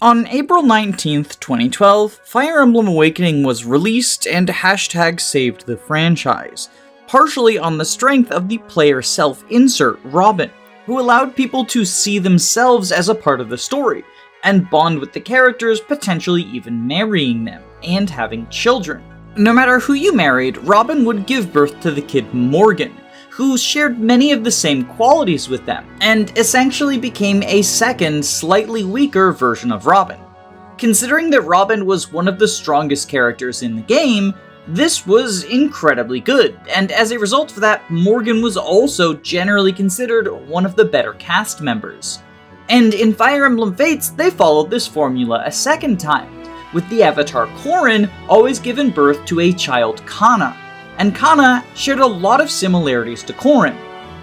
On April 19th, 2012, Fire Emblem Awakening was released and #saved the franchise, partially on the strength of the player self-insert, Robin, who allowed people to see themselves as a part of the story, and bond with the characters, potentially even marrying them, and having children. No matter who you married, Robin would give birth to the kid Morgan, who shared many of the same qualities with them, and essentially became a second, slightly weaker version of Robin. Considering that Robin was one of the strongest characters in the game, this was incredibly good, and as a result of that, Morgan was also generally considered one of the better cast members. And in Fire Emblem Fates, they followed this formula a second time, with the avatar Corrin always given birth to a child Kana, and Kana shared a lot of similarities to Corrin.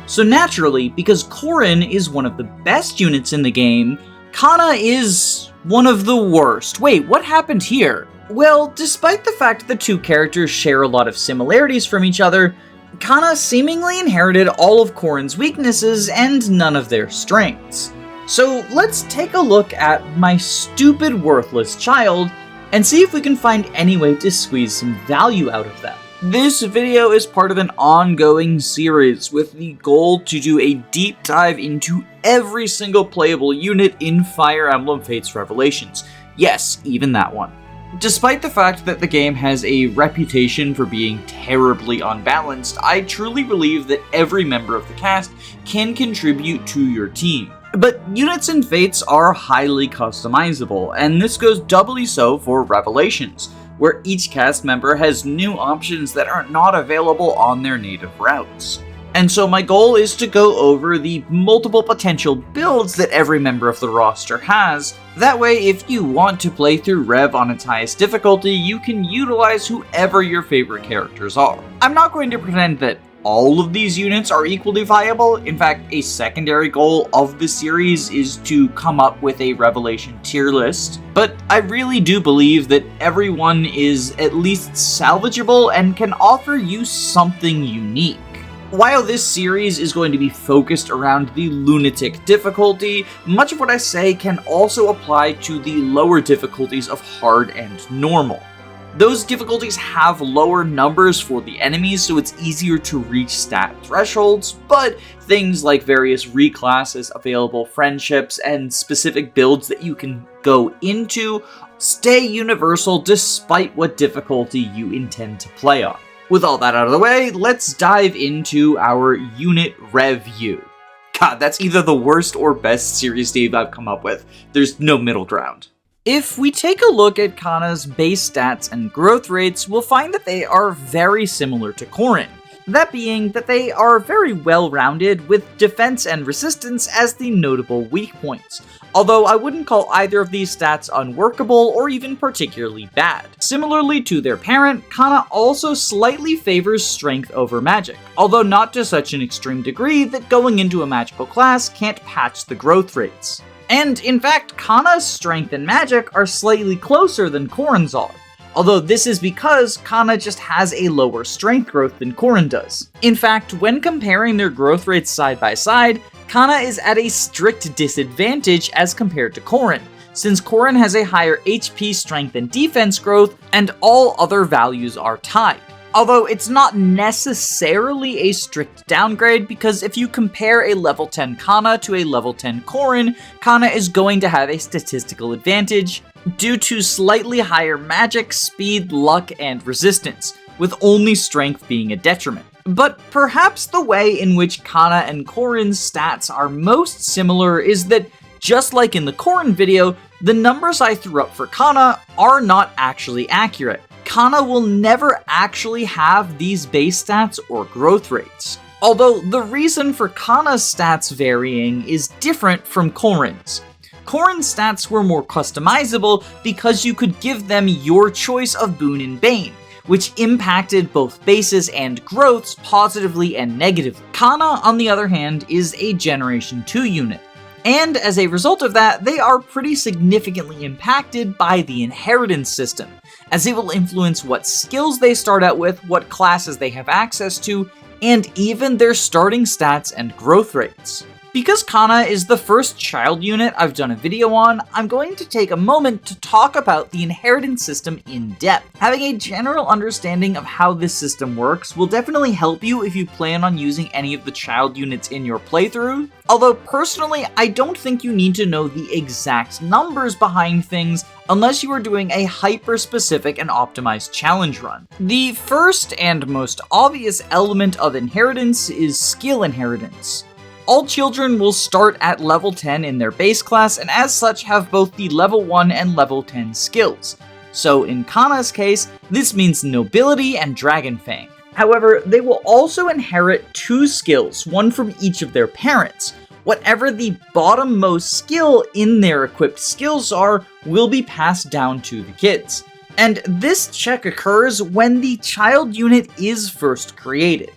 So naturally, because Corrin is one of the best units in the game, Kana is one of the worst. Wait, what happened here? Well, despite the fact the two characters share a lot of similarities from each other, Kana seemingly inherited all of Corrin's weaknesses and none of their strengths. So let's take a look at my stupid, worthless child and see if we can find any way to squeeze some value out of them. This video is part of an ongoing series with the goal to do a deep dive into every single playable unit in Fire Emblem Fates Revelations. Yes, even that one. Despite the fact that the game has a reputation for being terribly unbalanced, I truly believe that every member of the cast can contribute to your team. But units in Fates are highly customizable, and this goes doubly so for Revelations, where each cast member has new options that are not available on their native routes. And so my goal is to go over the multiple potential builds that every member of the roster has. That way, if you want to play through Rev on its highest difficulty, you can utilize whoever your favorite characters are. I'm not going to pretend that all of these units are equally viable. In fact, a secondary goal of the series is to come up with a Revelation tier list, but I really do believe that everyone is at least salvageable and can offer you something unique. While this series is going to be focused around the lunatic difficulty, much of what I say can also apply to the lower difficulties of hard and normal. Those difficulties have lower numbers for the enemies, so it's easier to reach stat thresholds, but things like various reclasses, available friendships, and specific builds that you can go into stay universal despite what difficulty you intend to play on. With all that out of the way, let's dive into our unit review. God, that's either the worst or best series name I've come up with. There's no middle ground. If we take a look at Kana's base stats and growth rates, we'll find that they are very similar to Corrin. That being that they are very well-rounded, with defense and resistance as the notable weak points, although I wouldn't call either of these stats unworkable or even particularly bad. Similarly to their parent, Kana also slightly favors strength over magic, although not to such an extreme degree that going into a magical class can't patch the growth rates. And in fact, Kana's strength and magic are slightly closer than Corrin's are, although this is because Kana just has a lower strength growth than Corrin does. In fact, when comparing their growth rates side by side, Kana is at a strict disadvantage as compared to Corrin, since Corrin has a higher HP, strength, and defense growth, and all other values are tied. Although it's not necessarily a strict downgrade, because if you compare a level 10 Kana to a level 10 Corrin, Kana is going to have a statistical advantage due to slightly higher magic, speed, luck, and resistance, with only strength being a detriment. But perhaps the way in which Kana and Corrin's stats are most similar is that, just like in the Corrin video, the numbers I threw up for Kana are not actually accurate. Kana will never actually have these base stats or growth rates. Although the reason for Kana's stats varying is different from Corrin's. Corrin's stats were more customizable because you could give them your choice of boon and bane, which impacted both bases and growths positively and negatively. Kana, on the other hand, is a Generation 2 unit, and as a result of that, they are pretty significantly impacted by the inheritance system, as it will influence what skills they start out with, what classes they have access to, and even their starting stats and growth rates. Because Kana is the first child unit I've done a video on, I'm going to take a moment to talk about the inheritance system in depth. Having a general understanding of how this system works will definitely help you if you plan on using any of the child units in your playthrough, although personally I don't think you need to know the exact numbers behind things unless you are doing a hyper-specific and optimized challenge run. The first and most obvious element of inheritance is skill inheritance. All children will start at level 10 in their base class and as such have both the level 1 and level 10 skills. So in Kana's case, this means Nobility and Dragon Fang. However, they will also inherit 2 skills, one from each of their parents. Whatever the bottommost skill in their equipped skills are will be passed down to the kids. And this check occurs when the child unit is first created.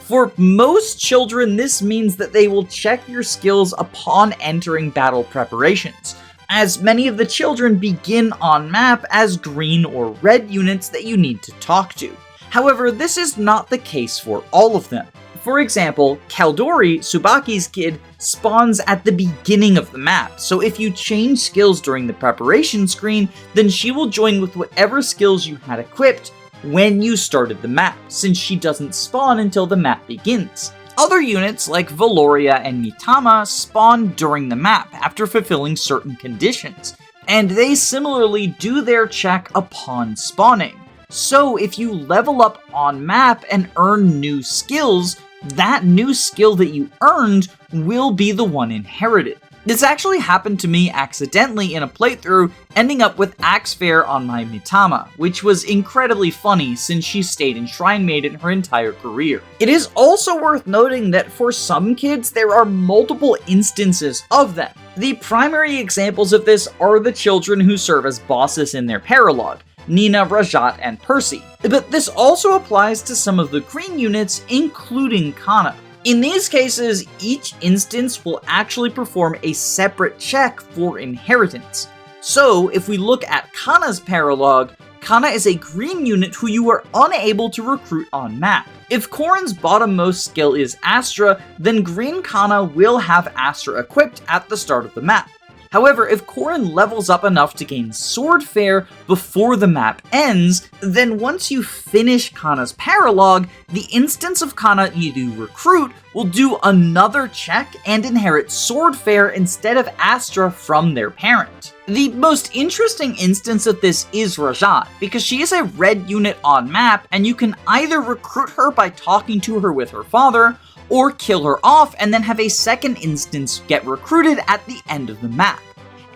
For most children, this means that they will check your skills upon entering battle preparations, as many of the children begin on map as green or red units that you need to talk to. However, this is not the case for all of them. For example, Kaldori, Tsubaki's kid, spawns at the beginning of the map, so if you change skills during the preparation screen, then she will join with whatever skills you had equipped when you started the map, since she doesn't spawn until the map begins. Other units like Valoria and Mitama spawn during the map after fulfilling certain conditions, and they similarly do their check upon spawning. So if you level up on map and earn new skills, that new skill that you earned will be the one inherited. This actually happened to me accidentally in a playthrough, ending up with Axe Fair on my Mitama, which was incredibly funny since she stayed in Shrine Maiden her entire career. It is also worth noting that for some kids, there are multiple instances of them. The primary examples of this are the children who serve as bosses in their paralogue, Nina, Rajat, and Percy. But this also applies to some of the green units, including Kana. In these cases, each instance will actually perform a separate check for inheritance. So, if we look at Kana's paralogue, Kana is a green unit who you are unable to recruit on map. If Corrin's bottommost skill is Astra, then green Kana will have Astra equipped at the start of the map. However, if Corrin levels up enough to gain Sword Fair before the map ends, then once you finish Kana's paralogue, the instance of Kana you do recruit will do another check and inherit Sword Fair instead of Astra from their parent. The most interesting instance of this is Rajat, because she is a red unit on map and you can either recruit her by talking to her with her father, or kill her off and then have a second instance get recruited at the end of the map.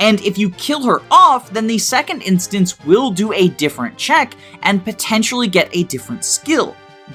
And if you kill her off, then the second instance will do a different check and potentially get a different skill.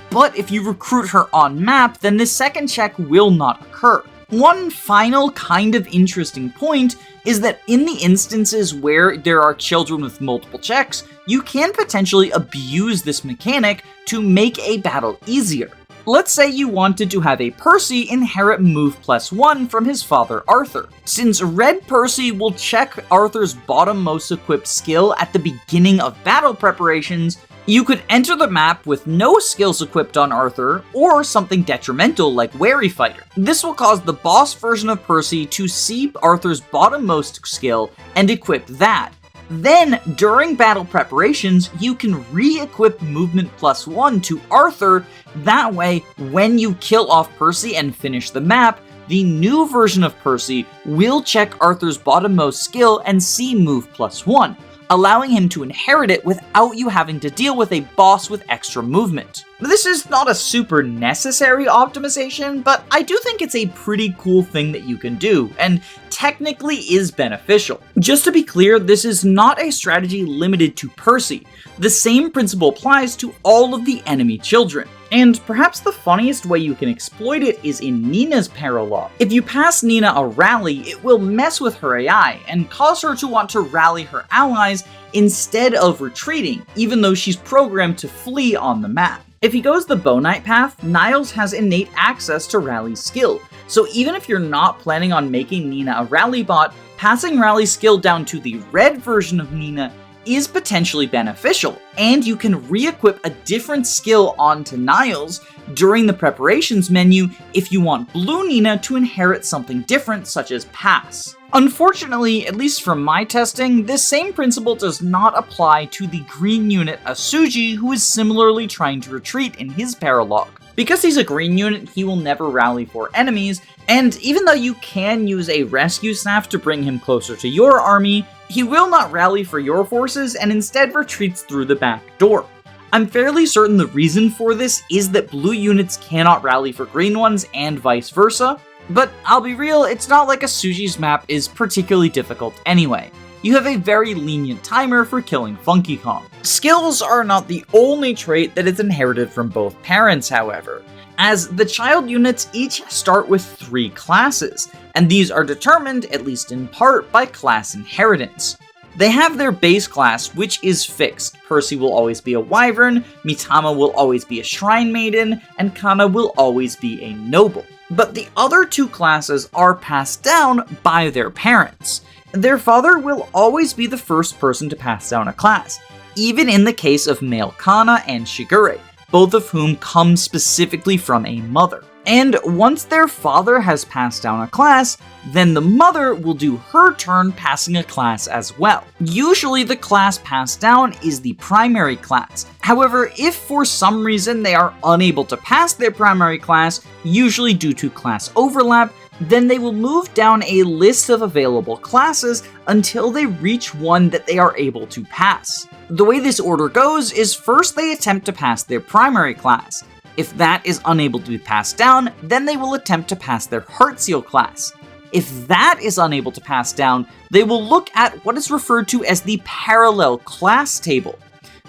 But if you recruit her on map, then the second check will not occur. One final kind of interesting point is that in the instances where there are children with multiple checks, you can potentially abuse this mechanic to make a battle easier. Let's say you wanted to have a Percy inherit move +1 from his father Arthur. Since Red Percy will check Arthur's bottommost equipped skill at the beginning of battle preparations, you could enter the map with no skills equipped on Arthur, or something detrimental like Wary Fighter. This will cause the boss version of Percy to see Arthur's bottommost skill and equip that. Then, during battle preparations, you can re-equip movement +1 to Arthur. That way, when you kill off Percy and finish the map, the new version of Percy will check Arthur's bottommost skill and see move +1, allowing him to inherit it without you having to deal with a boss with extra movement. This is not a super necessary optimization, but I do think it's a pretty cool thing that you can do, and technically is beneficial. Just to be clear, this is not a strategy limited to Percy. The same principle applies to all of the enemy children. And perhaps the funniest way you can exploit it is in Nina's paralogue. If you pass Nina a rally, it will mess with her AI and cause her to want to rally her allies instead of retreating, even though she's programmed to flee on the map. If he goes the Bow Knight path, Niles has innate access to Rally's skill, so even if you're not planning on making Nina a rally bot, passing Rally's skill down to the red version of Nina is potentially beneficial, and you can re-equip a different skill onto Niles during the preparations menu if you want Blue Nina to inherit something different such as Pass. Unfortunately, at least from my testing, this same principle does not apply to the green unit Asuji, who is similarly trying to retreat in his paralog. Because he's a green unit, he will never rally for enemies, and even though you can use a rescue staff to bring him closer to your army, he will not rally for your forces and instead retreats through the back door. I'm fairly certain the reason for this is that blue units cannot rally for green ones and vice versa, but I'll be real, it's not like Asuji's map is particularly difficult anyway. You have a very lenient timer for killing Funky Kong. Skills are not the only trait that is inherited from both parents, however, as the child units each start with 3 classes, and these are determined, at least in part, by class inheritance. They have their base class, which is fixed. Percy will always be a Wyvern, Mitama will always be a Shrine Maiden, and Kana will always be a Noble. But the other 2 classes are passed down by their parents. Their father will always be the first person to pass down a class, even in the case of male Kana and Shigure, both of whom come specifically from a mother. And once their father has passed down a class, then the mother will do her turn passing a class as well. Usually the class passed down is the primary class. However, if for some reason they are unable to pass their primary class, usually due to class overlap, then they will move down a list of available classes until they reach one that they are able to pass. The way this order goes is first they attempt to pass their primary class. If that is unable to be passed down, then they will attempt to pass their Heartseal class. If that is unable to pass down, they will look at what is referred to as the parallel class table.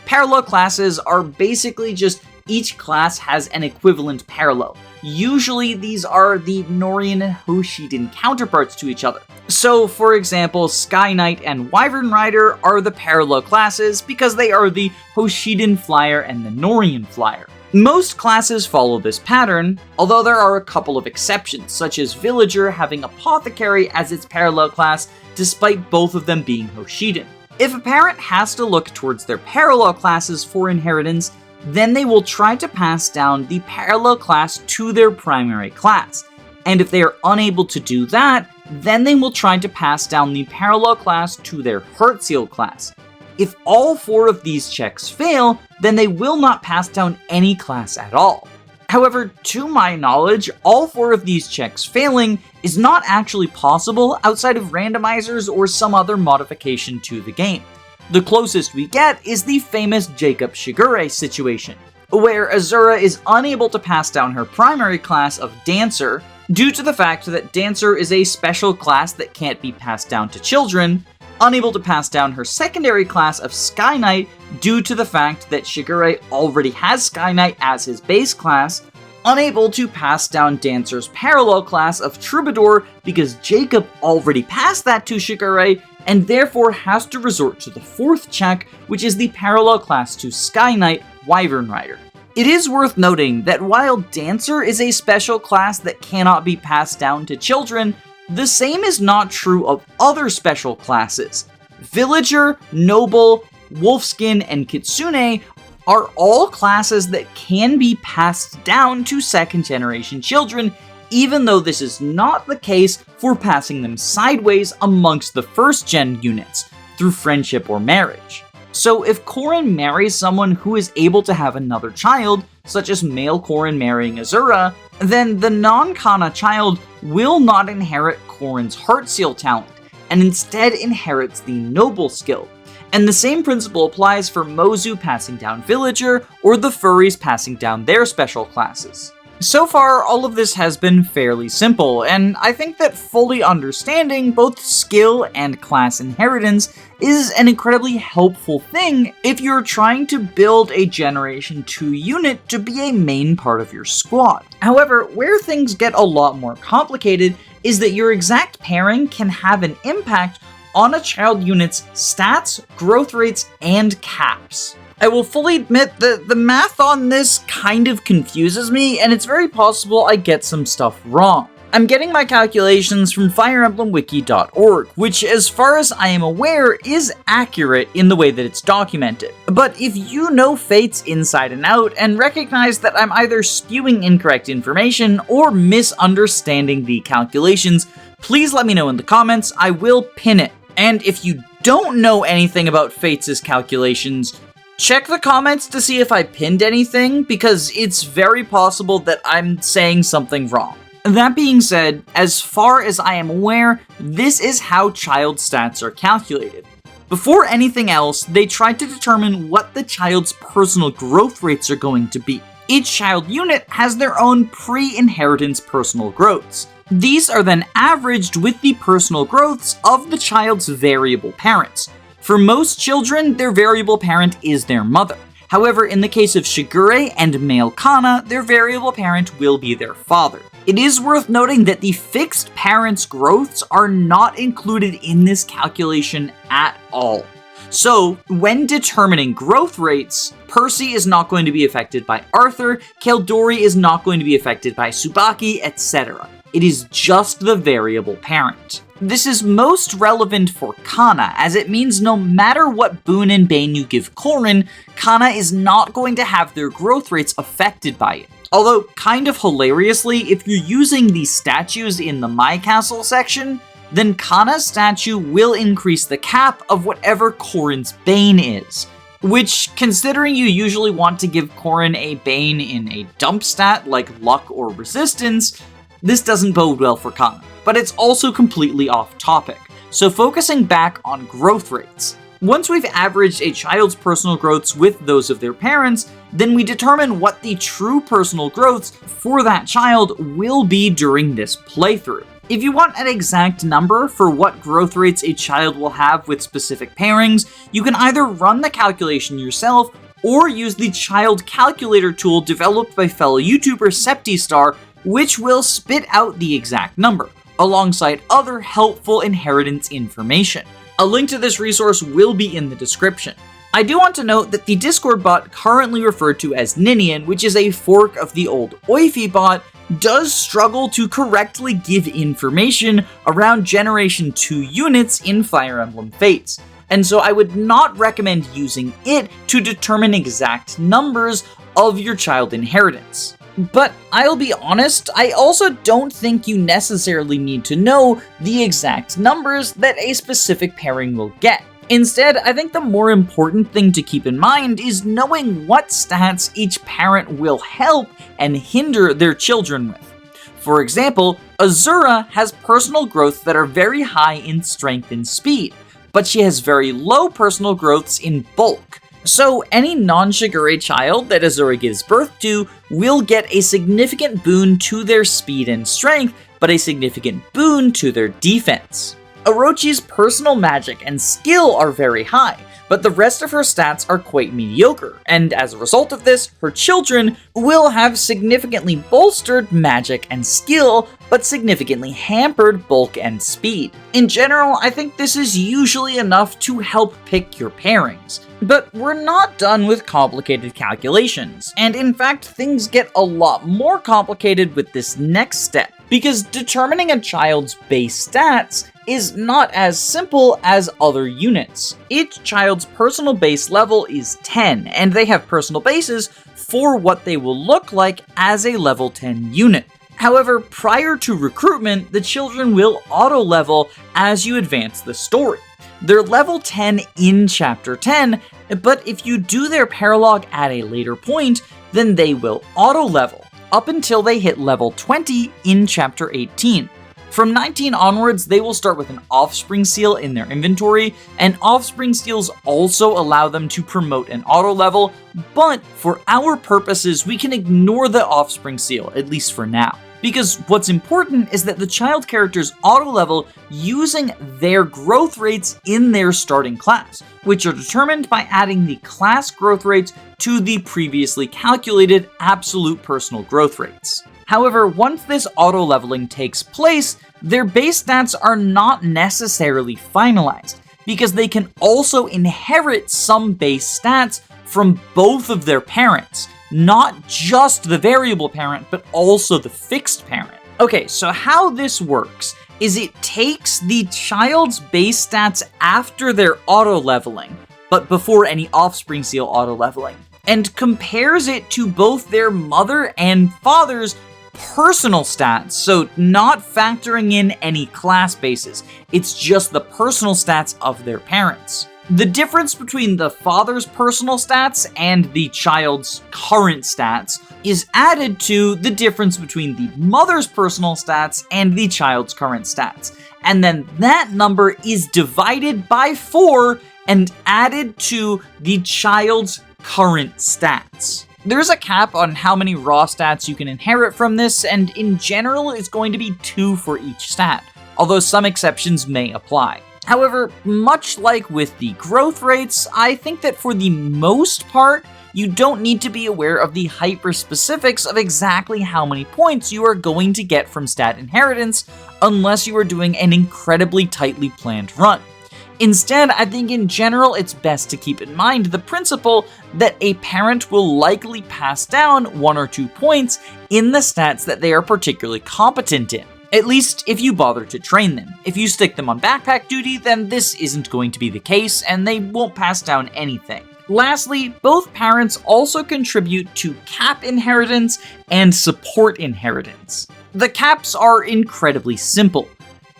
Parallel classes are basically just each class has an equivalent parallel. Usually these are the Norian and Hoshiden counterparts to each other. So for example, Sky Knight and Wyvern Rider are the parallel classes because they are the Hoshiden Flyer and the Norian Flyer. Most classes follow this pattern, although there are a couple of exceptions, such as Villager having Apothecary as its parallel class, despite both of them being Hoshiden. If a parent has to look towards their parallel classes for inheritance, then they will try to pass down the parallel class to their primary class. And if they are unable to do that, then they will try to pass down the parallel class to their Heartseal class. If all 4 of these checks fail, then they will not pass down any class at all. However, to my knowledge, all 4 of these checks failing is not actually possible outside of randomizers or some other modification to the game. The closest we get is the famous Jacob Shigure situation, where Azura is unable to pass down her primary class of Dancer due to the fact that Dancer is a special class that can't be passed down to children, unable to pass down her secondary class of Sky Knight due to the fact that Shigure already has Sky Knight as his base class, unable to pass down Dancer's parallel class of Troubadour because Jacob already passed that to Shigure, and therefore has to resort to the 4th check, which is the parallel class to Sky Knight, Wyvern Rider. It is worth noting that while Dancer is a special class that cannot be passed down to children, the same is not true of other special classes. Villager, Noble, Wolfskin, and Kitsune are all classes that can be passed down to 2nd generation children, even though this is not the case for passing them sideways amongst the 1st gen units, through friendship or marriage. So if Corrin marries someone who is able to have another child, such as male Corrin marrying Azura, then the non-Kana child will not inherit Corrin's Heartseal talent, and instead inherits the Noble skill. And the same principle applies for Mozu passing down Villager, or the Furries passing down their special classes. So far, all of this has been fairly simple, and I think that fully understanding both skill and class inheritance is an incredibly helpful thing if you're trying to build a Generation 2 unit to be a main part of your squad. However, where things get a lot more complicated is that your exact pairing can have an impact on a child unit's stats, growth rates, and caps. I will fully admit that the math on this kind of confuses me, and it's very possible I get some stuff wrong. I'm getting my calculations from FireEmblemWiki.org, which, as far as I am aware, is accurate in the way that it's documented. But if you know Fates inside and out and recognize that I'm either spewing incorrect information or misunderstanding the calculations, please let me know in the comments. I will pin it. And if you don't know anything about Fates' calculations, check the comments to see if I pinned anything, because it's very possible that I'm saying something wrong. That being said, as far as I am aware, this is how child stats are calculated. Before anything else, they tried to determine what the child's personal growth rates are going to be. Each child unit has their own pre-inheritance personal growths. These are then averaged with the personal growths of the child's variable parents. For most children, their variable parent is their mother. However, in the case of Shigure and male Kana, their variable parent will be their father. It is worth noting that the fixed parents' growths are not included in this calculation at all. So, when determining growth rates, Percy is not going to be affected by Arthur, Kaldori is not going to be affected by Tsubaki, etc. It is just the variable parent. This is most relevant for Kana, as it means no matter what boon and bane you give Corrin, Kana is not going to have their growth rates affected by it. Although, kind of hilariously, if you're using these statues in the My Castle section, then Kana's statue will increase the cap of whatever Corrin's bane is. Which, considering you usually want to give Corrin a bane in a dump stat like luck or resistance, this doesn't bode well for Kana. But it's also completely off topic, so focusing back on growth rates. Once we've averaged a child's personal growths with those of their parents, then we determine what the true personal growths for that child will be during this playthrough. If you want an exact number for what growth rates a child will have with specific pairings, you can either run the calculation yourself or use the child calculator tool developed by fellow YouTuber Septistar, which will spit out the exact number, alongside other helpful inheritance information. A link to this resource will be in the description. I do want to note that the Discord bot currently referred to as Ninian, which is a fork of the old Oifi bot, does struggle to correctly give information around Generation 2 units in Fire Emblem Fates, and so I would not recommend using it to determine exact numbers of your child inheritance. But I'll be honest, I also don't think you necessarily need to know the exact numbers that a specific pairing will get. Instead, I think the more important thing to keep in mind is knowing what stats each parent will help and hinder their children with. For example, Azura has personal growths that are very high in strength and speed, but she has very low personal growths in bulk. So any non-Shigure child that Azura gives birth to will get a significant boon to their speed and strength, but a significant boon to their defense. Orochi's personal magic and skill are very high, but the rest of her stats are quite mediocre, and as a result of this, her children will have significantly bolstered magic and skill, but significantly hampered bulk and speed. In general, I think this is usually enough to help pick your pairings. But we're not done with complicated calculations, and in fact, things get a lot more complicated with this next step, because determining a child's base stats is not as simple as other units. Each child's personal base level is 10, and they have personal bases for what they will look like as a level 10 unit. However, prior to recruitment, the children will auto-level as you advance the story. They're level 10 in Chapter 10, but if you do their paralog at a later point, then they will auto-level, up until they hit level 20 in Chapter 18. From 19 onwards, they will start with an Offspring Seal in their inventory, and Offspring Seals also allow them to promote an auto-level, but for our purposes, we can ignore the Offspring Seal, at least for now. Because what's important is that the child characters auto-level using their growth rates in their starting class, which are determined by adding the class growth rates to the previously calculated absolute personal growth rates. However, once this auto-leveling takes place, their base stats are not necessarily finalized, because they can also inherit some base stats from both of their parents. Not just the variable parent, but also the fixed parent. Okay, so how this works is it takes the child's base stats after their auto-leveling, but before any offspring seal auto-leveling, and compares it to both their mother and father's personal stats, so not factoring in any class bases. It's just the personal stats of their parents. The difference between the father's personal stats and the child's current stats is added to the difference between the mother's personal stats and the child's current stats. And then that number is divided by 4 and added to the child's current stats. There's a cap on how many raw stats you can inherit from this, and in general it's going to be 2 for each stat, although some exceptions may apply. However, much like with the growth rates, I think that for the most part, you don't need to be aware of the hyper-specifics of exactly how many points you are going to get from stat inheritance, unless you are doing an incredibly tightly planned run. Instead, I think in general it's best to keep in mind the principle that a parent will likely pass down 1 or 2 points in the stats that they are particularly competent in. At least if you bother to train them. If you stick them on backpack duty, then this isn't going to be the case and they won't pass down anything. Lastly, both parents also contribute to cap inheritance and support inheritance. The caps are incredibly simple.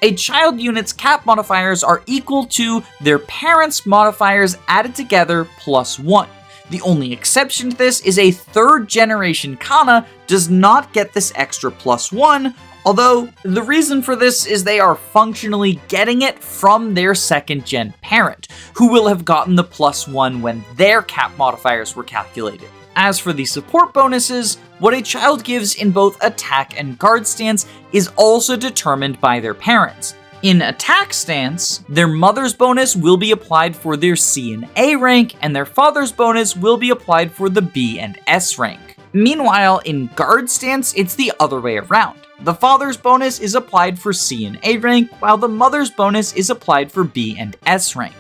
A child unit's cap modifiers are equal to their parents' modifiers added together plus 1. The only exception to this is a 3rd generation Kana does not get this extra plus 1, although the reason for this is they are functionally getting it from their 2nd gen parent, who will have gotten the plus 1 when their cap modifiers were calculated. As for the support bonuses, what a child gives in both attack and guard stance is also determined by their parents. In attack stance, their mother's bonus will be applied for their C and A rank, and their father's bonus will be applied for the B and S rank. Meanwhile, in guard stance, it's the other way around. The father's bonus is applied for C and A rank, while the mother's bonus is applied for B and S rank.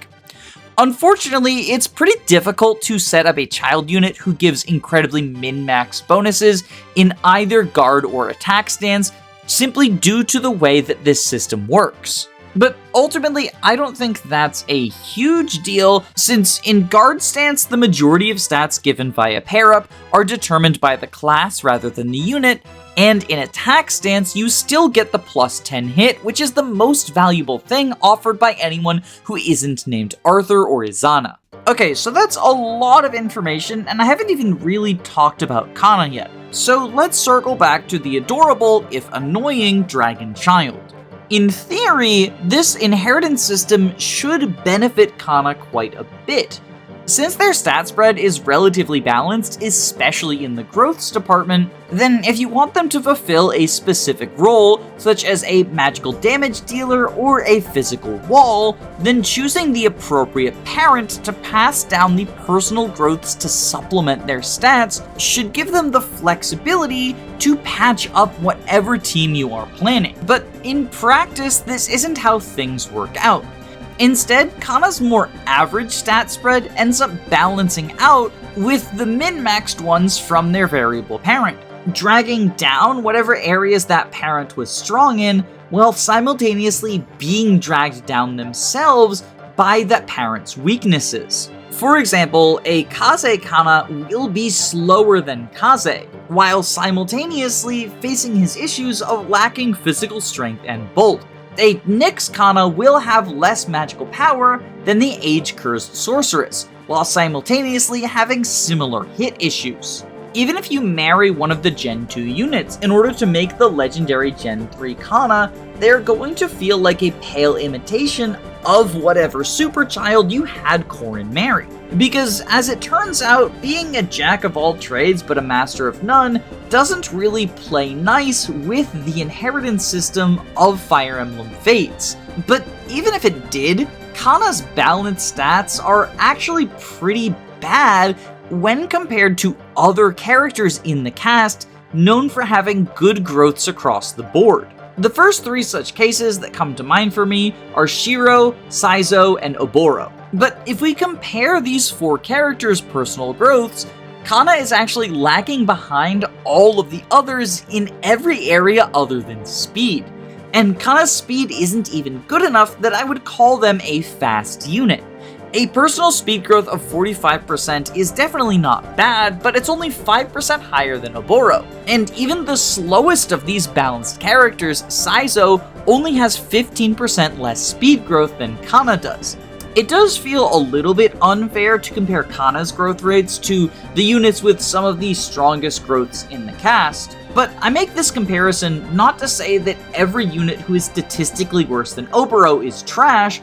Unfortunately, it's pretty difficult to set up a child unit who gives incredibly min-max bonuses in either guard or attack stance, simply due to the way that this system works. But ultimately, I don't think that's a huge deal, since in guard stance, the majority of stats given via pair-up are determined by the class rather than the unit, and in attack stance, you still get the plus 10 hit, which is the most valuable thing offered by anyone who isn't named Arthur or Izana. Okay, so that's a lot of information, and I haven't even really talked about Kana yet. So let's circle back to the adorable, if annoying, dragon child. In theory, this inheritance system should benefit Kana quite a bit. Since their stat spread is relatively balanced, especially in the growths department, then if you want them to fulfill a specific role, such as a magical damage dealer or a physical wall, then choosing the appropriate parent to pass down the personal growths to supplement their stats should give them the flexibility to patch up whatever team you are planning. But in practice, this isn't how things work out. Instead, Kana's more average stat spread ends up balancing out with the min-maxed ones from their variable parent, dragging down whatever areas that parent was strong in, while simultaneously being dragged down themselves by that parent's weaknesses. For example, a Kaze Kana will be slower than Kaze, while simultaneously facing his issues of lacking physical strength and bolt. A Nyx Kana will have less magical power than the age-cursed sorceress, while simultaneously having similar hit issues. Even if you marry one of the Gen 2 units in order to make the legendary Gen 3 Kana, they're going to feel like a pale imitation of whatever super child you had Corrin marry. Because as it turns out, being a jack of all trades but a master of none doesn't really play nice with the inheritance system of Fire Emblem Fates. But even if it did, Kana's balanced stats are actually pretty bad when compared to other characters in the cast known for having good growths across the board. The first 3 such cases that come to mind for me are Shiro, Saizo, and Oboro. But if we compare these 4 characters' personal growths, Kana is actually lagging behind all of the others in every area other than speed. And Kana's speed isn't even good enough that I would call them a fast unit. A personal speed growth of 45% is definitely not bad, but it's only 5% higher than Oboro. And even the slowest of these balanced characters, Saizo, only has 15% less speed growth than Kana does. It does feel a little bit unfair to compare Kana's growth rates to the units with some of the strongest growths in the cast, but I make this comparison not to say that every unit who is statistically worse than Oboro is trash,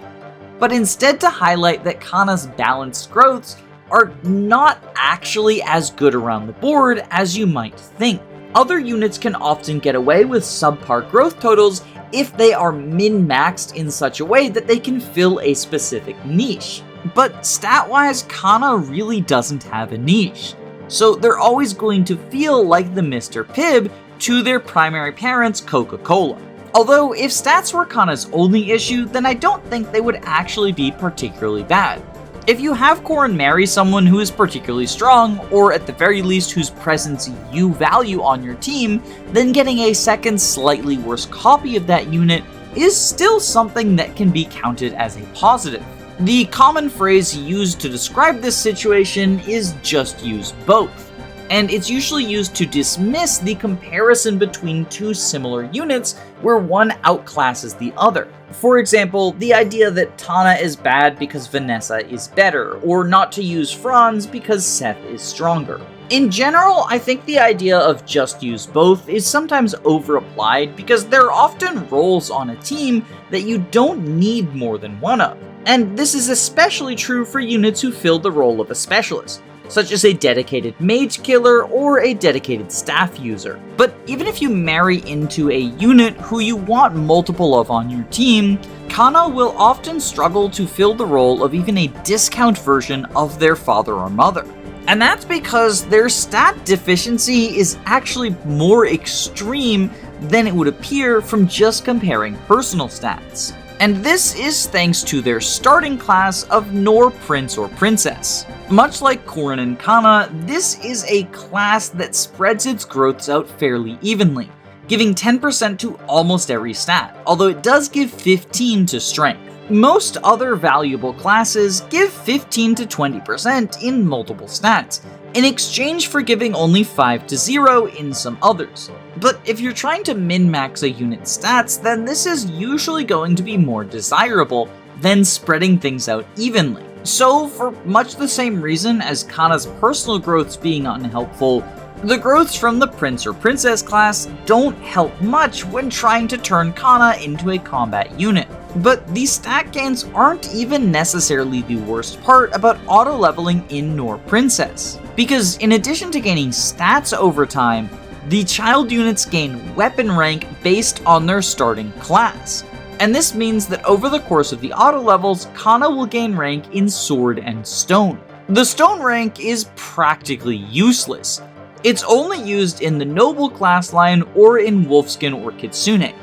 but instead to highlight that Kana's balanced growths are not actually as good around the board as you might think. Other units can often get away with subpar growth totals if they are min-maxed in such a way that they can fill a specific niche. But stat-wise, Kana really doesn't have a niche, so they're always going to feel like the Mr. Pibb to their primary parents, Coca-Cola. Although, if stats were Kana's only issue, then I don't think they would actually be particularly bad. If you have Corrin marry someone who is particularly strong, or at the very least whose presence you value on your team, then getting a second slightly worse copy of that unit is still something that can be counted as a positive. The common phrase used to describe this situation is just use both, and it's usually used to dismiss the comparison between two similar units where one outclasses the other. For example, the idea that Tana is bad because Vanessa is better, or not to use Franz because Seth is stronger. In general, I think the idea of just use both is sometimes overapplied because there are often roles on a team that you don't need more than one of. And this is especially true for units who fill the role of a specialist, such as a dedicated mage killer or a dedicated staff user. But even if you marry into a unit who you want multiple of on your team, Kana will often struggle to fill the role of even a discount version of their father or mother. And that's because their stat deficiency is actually more extreme than it would appear from just comparing personal stats. And this is thanks to their starting class of Nor Prince or Princess. Much like Corrin and Kana, this is a class that spreads its growths out fairly evenly, giving 10% to almost every stat, although it does give 15 to strength. Most other valuable classes give 15 to 20% in multiple stats, in exchange for giving only 5 to 0 in some others. But if you're trying to min-max a unit's stats, then this is usually going to be more desirable than spreading things out evenly. So, for much the same reason as Kana's personal growths being unhelpful, the growths from the Prince or Princess class don't help much when trying to turn Kana into a combat unit. But these stat gains aren't even necessarily the worst part about auto-leveling in Nor Princess, because in addition to gaining stats over time, the child units gain weapon rank based on their starting class. And this means that over the course of the auto levels, Kana will gain rank in Sword and Stone. The Stone rank is practically useless. It's only used in the Noble class line or in Wolfskin or Kitsune.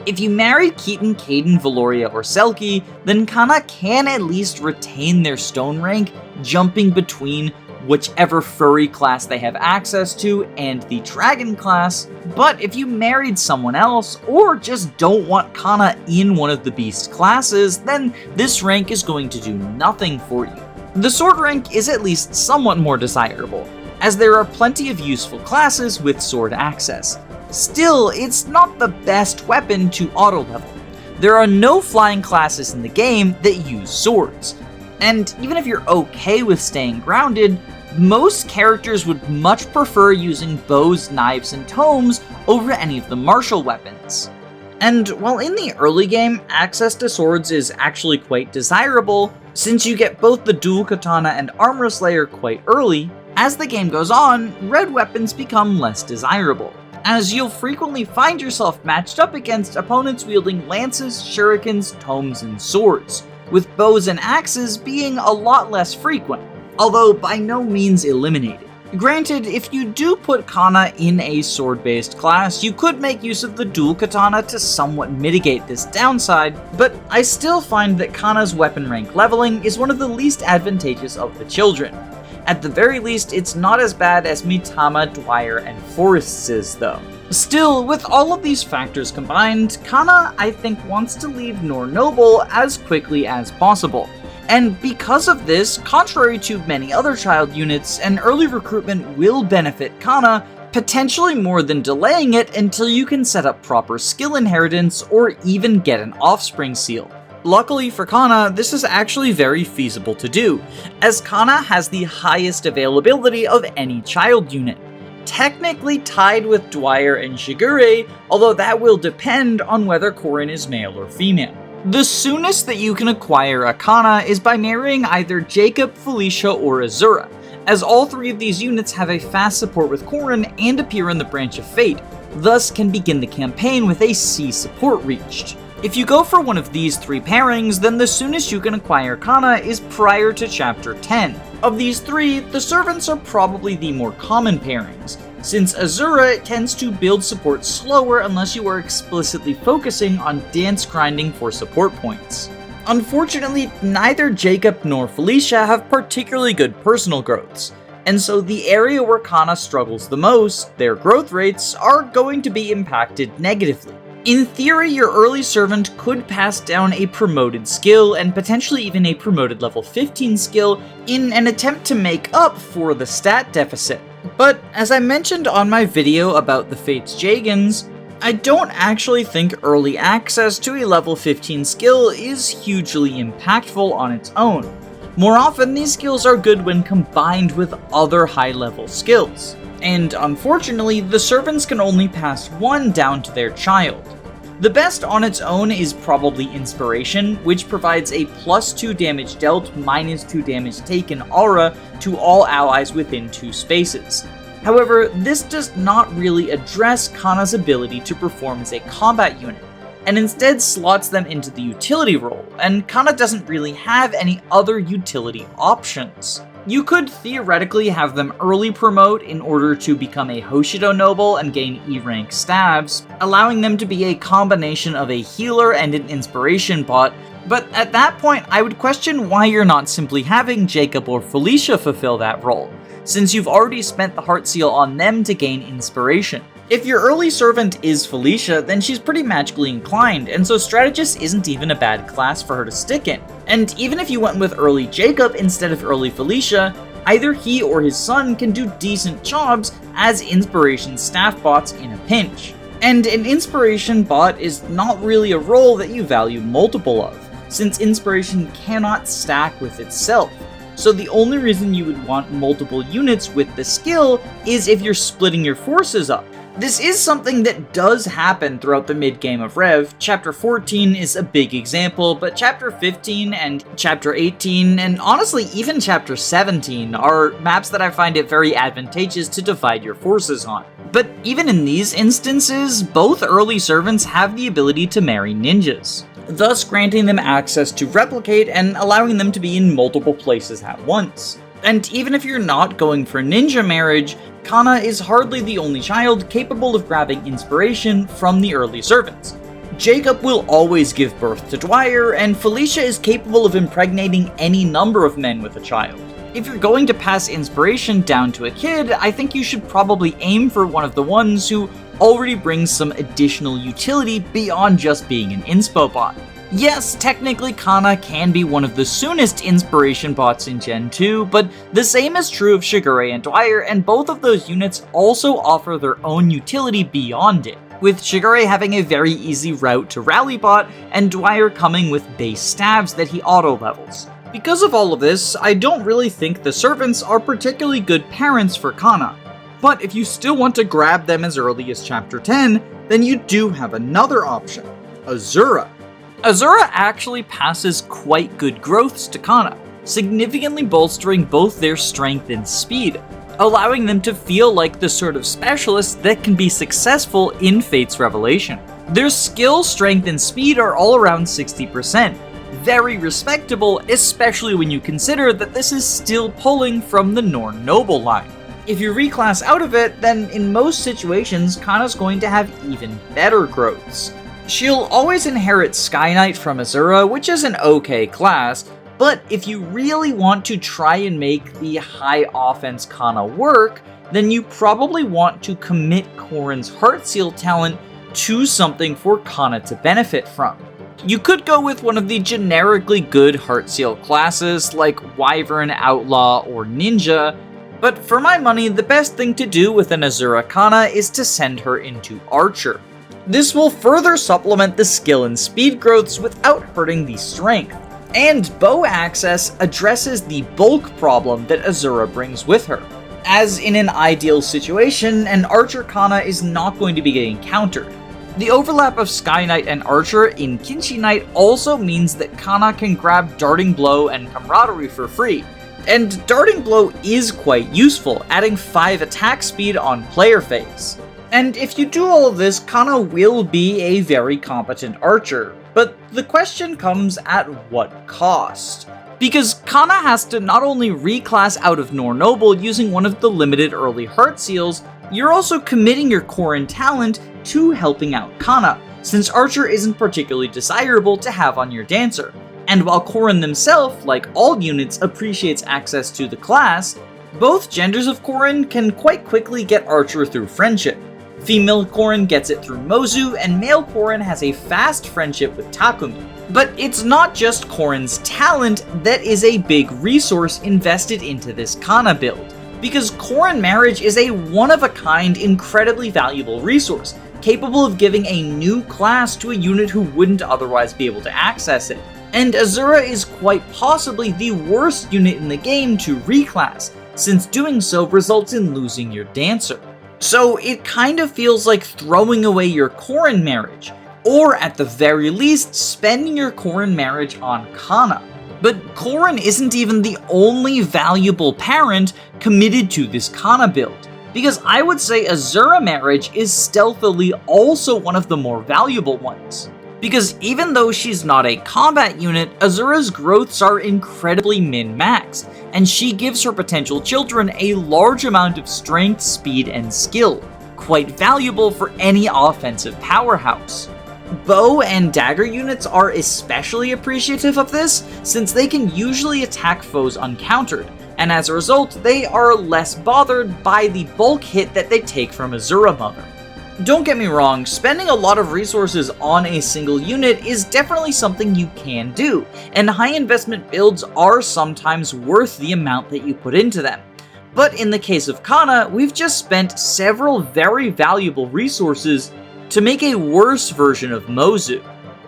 If you marry Keaton, Caden, Valoria, or Selkie, then Kana can at least retain their Stone rank, jumping between whichever furry class they have access to and the dragon class. But if you married someone else, or just don't want Kana in one of the beast classes, then this rank is going to do nothing for you. The sword rank is at least somewhat more desirable, as there are plenty of useful classes with sword access. Still, it's not the best weapon to auto level. There are no flying classes in the game that use swords. And even if you're okay with staying grounded, most characters would much prefer using bows, knives, and tomes over any of the martial weapons. And while in the early game, access to swords is actually quite desirable, since you get both the dual katana and armor slayer quite early, as the game goes on, red weapons become less desirable, as you'll frequently find yourself matched up against opponents wielding lances, shurikens, tomes, and swords, with bows and axes being a lot less frequent, although by no means eliminated. Granted, if you do put Kana in a sword-based class, you could make use of the dual katana to somewhat mitigate this downside, but I still find that Kana's weapon rank leveling is one of the least advantageous of the children. At the very least, it's not as bad as Mitama, Dwyer, and Forrest's though. Still, with all of these factors combined, Kana, I think, wants to leave Nor Noble as quickly as possible. And because of this, contrary to many other child units, an early recruitment will benefit Kana, potentially more than delaying it until you can set up proper skill inheritance or even get an offspring seal. Luckily for Kana, this is actually very feasible to do, as Kana has the highest availability of any child unit. Technically tied with Dwyer and Shigure, although that will depend on whether Corrin is male or female. The soonest that you can acquire a Kana is by marrying either Jacob, Felicia, or Azura, as all three of these units have a fast support with Corrin and appear in the Branch of Fate, thus can begin the campaign with a C support reached. If you go for one of these three pairings, then the soonest you can acquire Kana is prior to Chapter 10. Of these three, the servants are probably the more common pairings, since Azura tends to build support slower unless you are explicitly focusing on dance grinding for support points. Unfortunately, neither Jacob nor Felicia have particularly good personal growths, and so the area where Kana struggles the most, their growth rates, are going to be impacted negatively. In theory, your early servant could pass down a promoted skill and potentially even a promoted level 15 skill in an attempt to make up for the stat deficit. But as I mentioned on my video about the Fates Jagans, I don't actually think early access to a level 15 skill is hugely impactful on its own. More often, these skills are good when combined with other high-level skills. And unfortunately, the servants can only pass one down to their child. The best on its own is probably Inspiration, which provides a +2 damage dealt, -2 damage taken aura to all allies within 2 spaces. However, this does not really address Kana's ability to perform as a combat unit, and instead slots them into the utility role, and Kana doesn't really have any other utility options. You could theoretically have them early promote in order to become a Hoshido Noble and gain E-rank stabs, allowing them to be a combination of a healer and an inspiration bot, but at that point I would question why you're not simply having Jacob or Felicia fulfill that role, since you've already spent the heart seal on them to gain inspiration. If your early servant is Felicia, then she's pretty magically inclined, and so Strategist isn't even a bad class for her to stick in. And even if you went with early Jacob instead of early Felicia, either he or his son can do decent jobs as inspiration staff bots in a pinch. And an inspiration bot is not really a role that you value multiple of, since inspiration cannot stack with itself. So the only reason you would want multiple units with the skill is if you're splitting your forces up. This is something that does happen throughout the mid-game of Rev. Chapter 14 is a big example, but Chapter 15 and Chapter 18, and honestly even Chapter 17, are maps that I find it very advantageous to divide your forces on. But even in these instances, both early servants have the ability to marry ninjas, thus granting them access to replicate and allowing them to be in multiple places at once. And even if you're not going for ninja marriage, Kana is hardly the only child capable of grabbing inspiration from the early servants. Jacob will always give birth to Dwyer, and Felicia is capable of impregnating any number of men with a child. If you're going to pass inspiration down to a kid, I think you should probably aim for one of the ones who already brings some additional utility beyond just being an inspo bot. Yes, technically Kana can be one of the soonest inspiration bots in Gen 2, but the same is true of Shigure and Dwyer, and both of those units also offer their own utility beyond it, with Shigure having a very easy route to rally bot, and Dwyer coming with base stabs that he auto-levels. Because of all of this, I don't really think the servants are particularly good parents for Kana. But if you still want to grab them as early as Chapter 10, then you do have another option, Azura. Azura actually passes quite good growths to Kana, significantly bolstering both their strength and speed, allowing them to feel like the sort of specialists that can be successful in Fate's Revelation. Their skill, strength, and speed are all around 60%, very respectable, especially when you consider that this is still pulling from the Norn Noble line. If you reclass out of it, then in most situations, Kana's going to have even better growths. She'll always inherit Sky Knight from Azura, which is an okay class, But if you really want to try and make the high offense Kana work, then you probably want to commit Corrin's Heart Seal talent to something for Kana to benefit from. You could go with one of the generically good Heart Seal classes like Wyvern, Outlaw, or Ninja, but for my money, the best thing to do with an Azura Kana is to send her into Archer. This will further supplement the skill and speed growths without hurting the strength. And bow access addresses the bulk problem that Azura brings with her. As in an ideal situation, an Archer Kana is not going to be getting countered. The overlap of Sky Knight and Archer in Kinshi Knight also means that Kana can grab Darting Blow and Camaraderie for free. And Darting Blow is quite useful, adding 5 attack speed on player phase. And if you do all of this, Kana will be a very competent archer. But the question comes at what cost? Because Kana has to not only reclass out of Nor Noble using one of the limited early Heart Seals, you're also committing your Corrin talent to helping out Kana, since Archer isn't particularly desirable to have on your Dancer. And while Corrin themselves, like all units, appreciates access to the class, both genders of Corrin can quite quickly get Archer through friendship. Female Corrin gets it through Mozu, and male Corrin has a fast friendship with Takumi. But it's not just Corrin's talent that is a big resource invested into this Kana build, because Corrin Marriage is a one-of-a-kind, incredibly valuable resource, capable of giving a new class to a unit who wouldn't otherwise be able to access it. And Azura is quite possibly the worst unit in the game to reclass, since doing so results in losing your Dancer. So it kind of feels like throwing away your Corrin Marriage, or at the very least, spending your Corrin Marriage on Kana. But Corrin isn't even the only valuable parent committed to this Kana build, because I would say Azura Marriage is stealthily also one of the more valuable ones. Because even though she's not a combat unit, Azura's growths are incredibly min-maxed, and she gives her potential children a large amount of strength, speed, and skill, quite valuable for any offensive powerhouse. Bow and dagger units are especially appreciative of this, since they can usually attack foes uncountered, and as a result, they are less bothered by the bulk hit that they take from Azura Mother. Don't get me wrong, spending a lot of resources on a single unit is definitely something you can do, and high investment builds are sometimes worth the amount that you put into them. But in the case of Kana, we've just spent several very valuable resources to make a worse version of Mozu.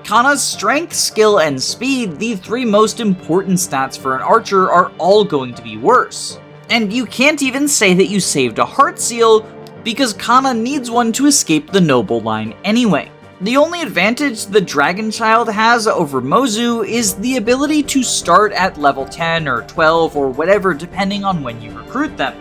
Kana's strength, skill, and speed, the 3 most important stats for an archer, are all going to be worse. And you can't even say that you saved a Heart Seal, because Kana needs one to escape the Noble line anyway. The only advantage the Dragon Child has over Mozu is the ability to start at level 10 or 12 or whatever depending on when you recruit them.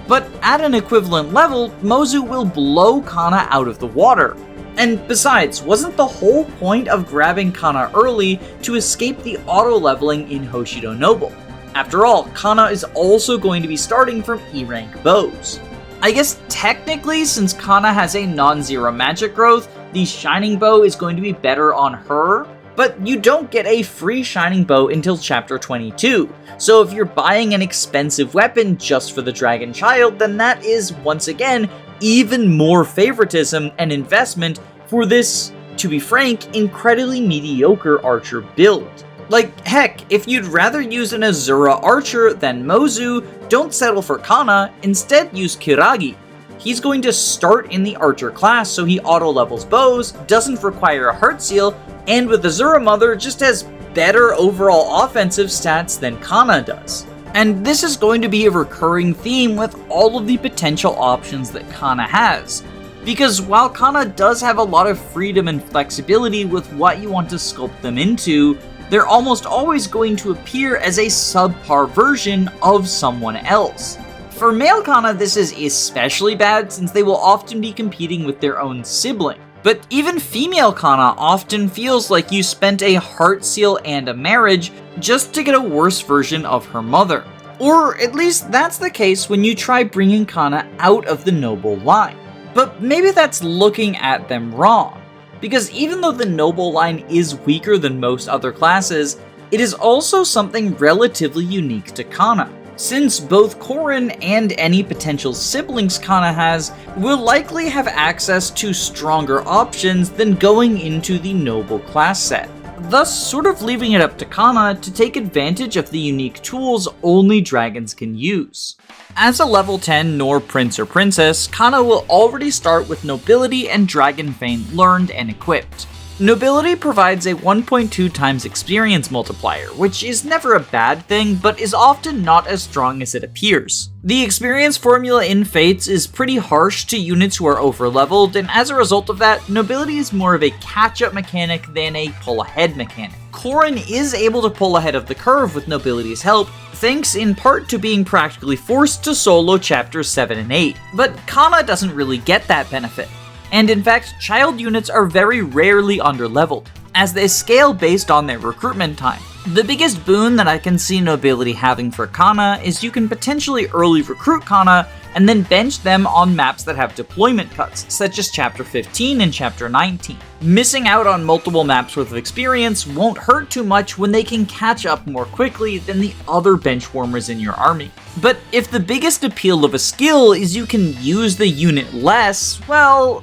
But at an equivalent level, Mozu will blow Kana out of the water. And besides, wasn't the whole point of grabbing Kana early to escape the auto-leveling in Hoshido Noble? After all, Kana is also going to be starting from E-rank bows. I guess technically, since Kana has a non-zero magic growth, the Shining Bow is going to be better on her, but you don't get a free Shining Bow until Chapter 22, so if you're buying an expensive weapon just for the Dragon Child, then that is, once again, even more favoritism and investment for this, to be frank, incredibly mediocre archer build. Like, heck, if you'd rather use an Azura Archer than Mozu, don't settle for Kana, instead use Kiragi. He's going to start in the Archer class, so he auto-levels bows, doesn't require a Heart Seal, and with Azura Mother just has better overall offensive stats than Kana does. And this is going to be a recurring theme with all of the potential options that Kana has. Because while Kana does have a lot of freedom and flexibility with what you want to sculpt them into, they're almost always going to appear as a subpar version of someone else. For male Kana, this is especially bad since they will often be competing with their own sibling. But even female Kana often feels like you spent a Heart Seal and a marriage just to get a worse version of her mother. Or at least that's the case when you try bringing Kana out of the Noble line. But maybe that's looking at them wrong. Because even though the Noble line is weaker than most other classes, It is also something relatively unique to Kana, since both Corrin and any potential siblings Kana has will likely have access to stronger options than going into the noble class set, thus sort of leaving it up to Kana to take advantage of the unique tools only dragons can use. As a level 10 Nor prince or princess, Kana will already start with Nobility and Dragon Fang learned and equipped. Nobility provides a 1.2 times experience multiplier, which is never a bad thing, but is often not as strong as it appears. The experience formula in Fates is pretty harsh to units who are overleveled, and as a result of that, Nobility is more of a catch-up mechanic than a pull-ahead mechanic. Corrin is able to pull ahead of the curve with Nobility's help, thanks in part to being practically forced to solo chapters 7 and 8, but Kana doesn't really get that benefit. And in fact, child units are very rarely underleveled, as they scale based on their recruitment time. The biggest boon that I can see Nobility having for Kana is you can potentially early recruit Kana and then bench them on maps that have deployment cuts, such as Chapter 15 and Chapter 19. Missing out on multiple maps worth of experience won't hurt too much when they can catch up more quickly than the other bench warmers in your army. But if the biggest appeal of a skill is you can use the unit less, well,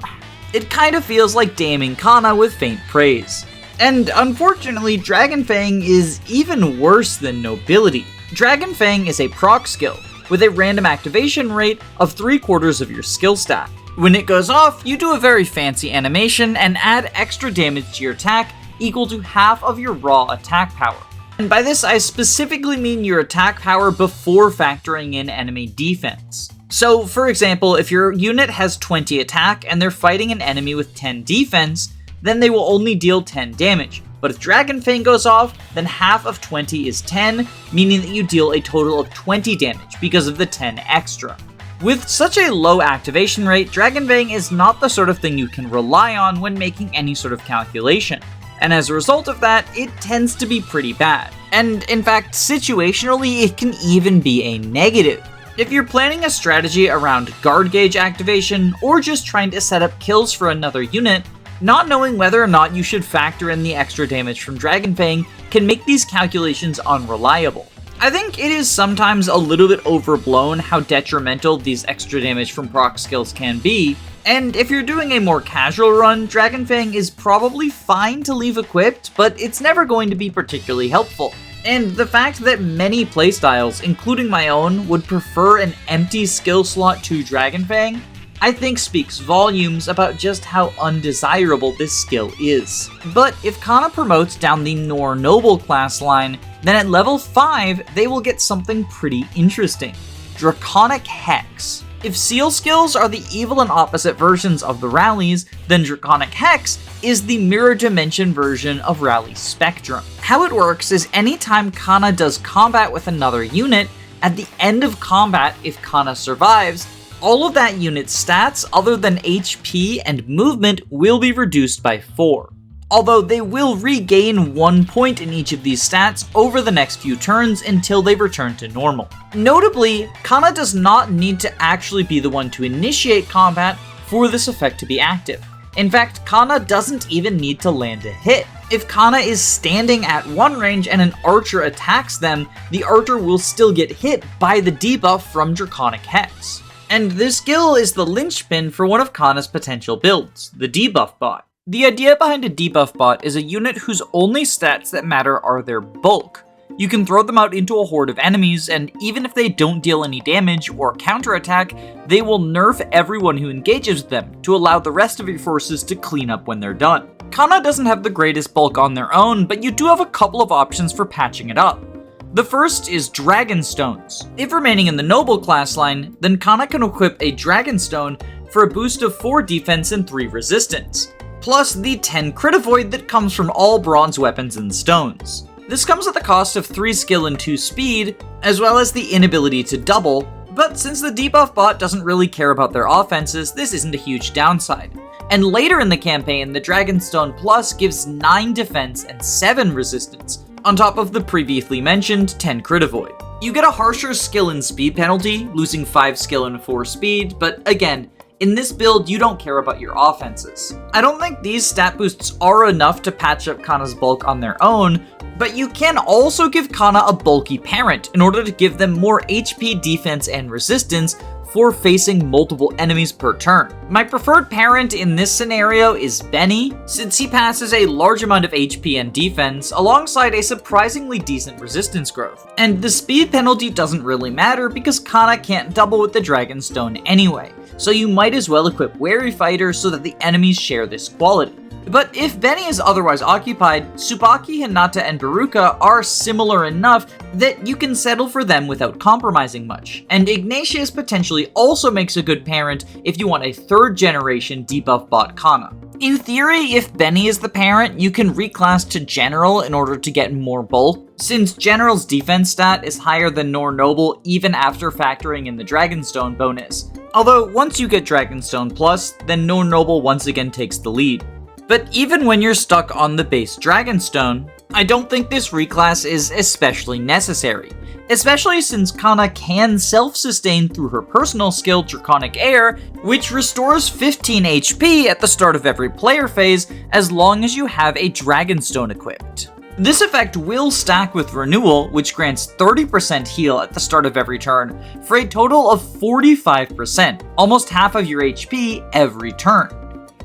it kind of feels like damning Kana with faint praise. And unfortunately, Dragon Fang is even worse than Nobility. Dragon Fang is a proc skill, with a random activation rate of 3/4 of your skill stack. When it goes off, you do a very fancy animation and add extra damage to your attack equal to half of your raw attack power. And by this, I specifically mean your attack power before factoring in enemy defense. So, for example, if your unit has 20 attack and they're fighting an enemy with 10 defense, then they will only deal 10 damage. But if Dragon Fang goes off, then half of 20 is 10, meaning that you deal a total of 20 damage because of the 10 extra. With such a low activation rate, Dragon Fang is not the sort of thing you can rely on when making any sort of calculation. And as a result of that, it tends to be pretty bad. And in fact, situationally, it can even be a negative. If you're planning a strategy around guard gauge activation, or just trying to set up kills for another unit, not knowing whether or not you should factor in the extra damage from Dragon Fang can make these calculations unreliable. I think it is sometimes a little bit overblown how detrimental these extra damage from proc skills can be, and if you're doing a more casual run, Dragon Fang is probably fine to leave equipped, but it's never going to be particularly helpful. And the fact that many playstyles, including my own, would prefer an empty skill slot to Dragon Fang, I think speaks volumes about just how undesirable this skill is. But if Kana promotes down the Nor Noble class line, then at level 5, they will get something pretty interesting. Draconic Hex. If Seal skills are the evil and opposite versions of the Rallies, then Draconic Hex is the mirror dimension version of Rally Spectrum. How it works is anytime Kana does combat with another unit, at the end of combat, if Kana survives, all of that unit's stats other than HP and movement will be reduced by 4. Although they will regain 1 point in each of these stats over the next few turns until they return to normal. Notably, Kana does not need to actually be the one to initiate combat for this effect to be active. In fact, Kana doesn't even need to land a hit. If Kana is standing at one range and an archer attacks them, the archer will still get hit by the debuff from Draconic Hex. And this skill is the linchpin for one of Kana's potential builds, the Debuffbot. The idea behind a Debuffbot is a unit whose only stats that matter are their bulk. You can throw them out into a horde of enemies, and even if they don't deal any damage or counterattack, they will nerf everyone who engages with them to allow the rest of your forces to clean up when they're done. Kana doesn't have the greatest bulk on their own, but you do have a couple of options for patching it up. The first is Dragonstones. If remaining in the Noble class line, then Kana can equip a Dragonstone for a boost of 4 defense and 3 resistance, plus the 10 crit avoid that comes from all bronze weapons and stones. This comes at the cost of 3 skill and 2 speed, as well as the inability to double, but since the debuff bot doesn't really care about their offenses, this isn't a huge downside. And later in the campaign, the Dragonstone Plus gives 9 defense and 7 resistance, on top of the previously mentioned 10 crit avoid. You get a harsher skill and speed penalty, losing 5 skill and 4 speed, but again, In this build, you don't care about your offenses. I don't think these stat boosts are enough to patch up Kana's bulk on their own, but you can also give Kana a bulky parent in order to give them more HP, defense, and resistance for facing multiple enemies per turn. My preferred parent in this scenario is Benny, since he passes a large amount of HP and defense alongside a surprisingly decent resistance growth. And the speed penalty doesn't really matter because Kana can't double with the Dragonstone anyway, so you might as well equip Wary Fighter so that the enemies share this quality. But if Benny is otherwise occupied, Tsubaki, Hinata, and Baruka are similar enough that you can settle for them without compromising much. And Ignatius potentially also makes a good parent if you want a 3rd generation Debuffbot Kana. In theory, if Benny is the parent, you can reclass to General in order to get more bulk, since General's defense stat is higher than Nor Noble even after factoring in the Dragonstone bonus. Although once you get Dragonstone Plus, then Nor Noble once again takes the lead. But even when you're stuck on the base Dragonstone, I don't think this reclass is especially necessary, especially since Kana can self-sustain through her personal skill Draconic Air, which restores 15 HP at the start of every player phase as long as you have a Dragonstone equipped. This effect will stack with Renewal, which grants 30% heal at the start of every turn, for a total of 45%, almost half of your HP every turn.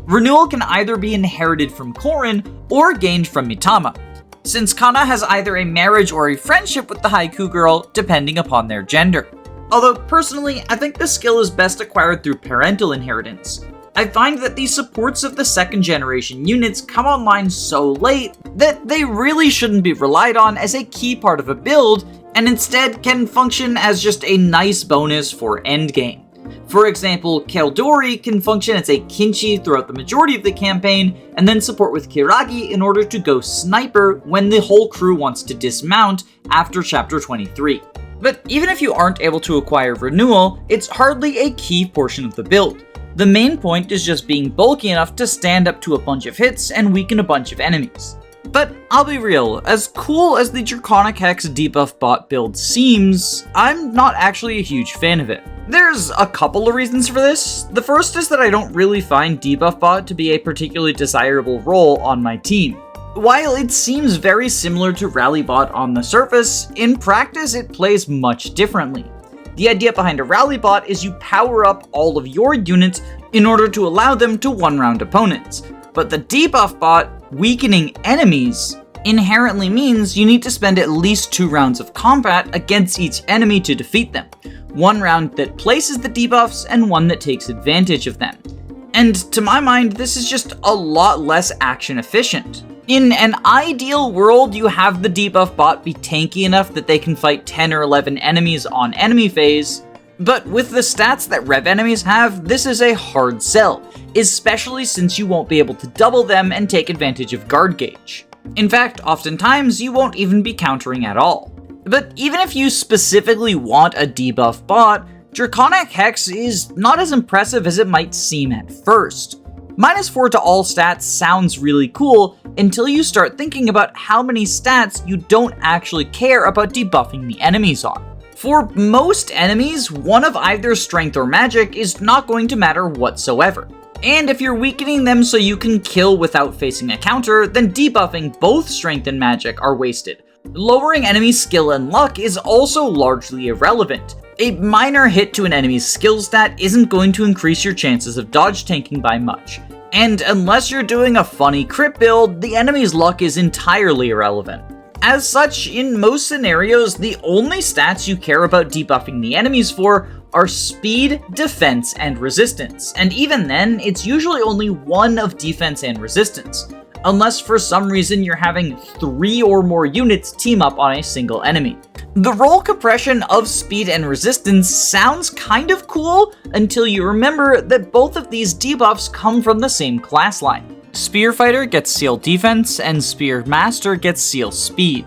Renewal can either be inherited from Corrin or gained from Mitama, since Kana has either a marriage or a friendship with the Haiku girl, depending upon their gender. Although personally, I think the skill is best acquired through parental inheritance. I find that the supports of the 2nd generation units come online so late that they really shouldn't be relied on as a key part of a build, and instead can function as just a nice bonus for endgame. For example, Keldori can function as a Kinchi throughout the majority of the campaign, and then support with Kiragi in order to go Sniper when the whole crew wants to dismount after Chapter 23. But even if you aren't able to acquire Renewal, it's hardly a key portion of the build. The main point is just being bulky enough to stand up to a bunch of hits and weaken a bunch of enemies. But I'll be real, as cool as the Draconic Hex Debuffbot build seems, I'm not actually a huge fan of it. There's a couple of reasons for this. The first is that I don't really find Debuffbot to be a particularly desirable role on my team. While it seems very similar to Rallybot on the surface, in practice it plays much differently. The idea behind a Rallybot is you power up all of your units in order to allow them to one-round opponents. But the Debuffbot weakening enemies inherently means you need to spend at least 2 rounds of combat against each enemy to defeat them. 1 round that places the debuffs and 1 that takes advantage of them. And to my mind, this is just a lot less action efficient. In an ideal world, you have the debuff bot be tanky enough that they can fight 10 or 11 enemies on enemy phase, but with the stats that rev enemies have, this is a hard sell, especially since you won't be able to double them and take advantage of guard gauge. In fact, oftentimes you won't even be countering at all. But even if you specifically want a debuff bot, Draconic Hex is not as impressive as it might seem at first. -4 to all stats sounds really cool until you start thinking about how many stats you don't actually care about debuffing the enemies on. For most enemies, one of either strength or magic is not going to matter whatsoever. And if you're weakening them so you can kill without facing a counter, then debuffing both strength and magic are wasted. Lowering enemy skill and luck is also largely irrelevant. A minor hit to an enemy's skill stat isn't going to increase your chances of dodge tanking by much. And unless you're doing a funny crit build, the enemy's luck is entirely irrelevant. As such, in most scenarios, the only stats you care about debuffing the enemies for are speed, defense, and resistance. And even then, it's usually only one of defense and resistance, unless for some reason you're having 3 or more units team up on a single enemy. The roll compression of speed and resistance sounds kind of cool until you remember that both of these debuffs come from the same class line. Spear Fighter gets Seal Defense, and Spear Master gets Seal Speed.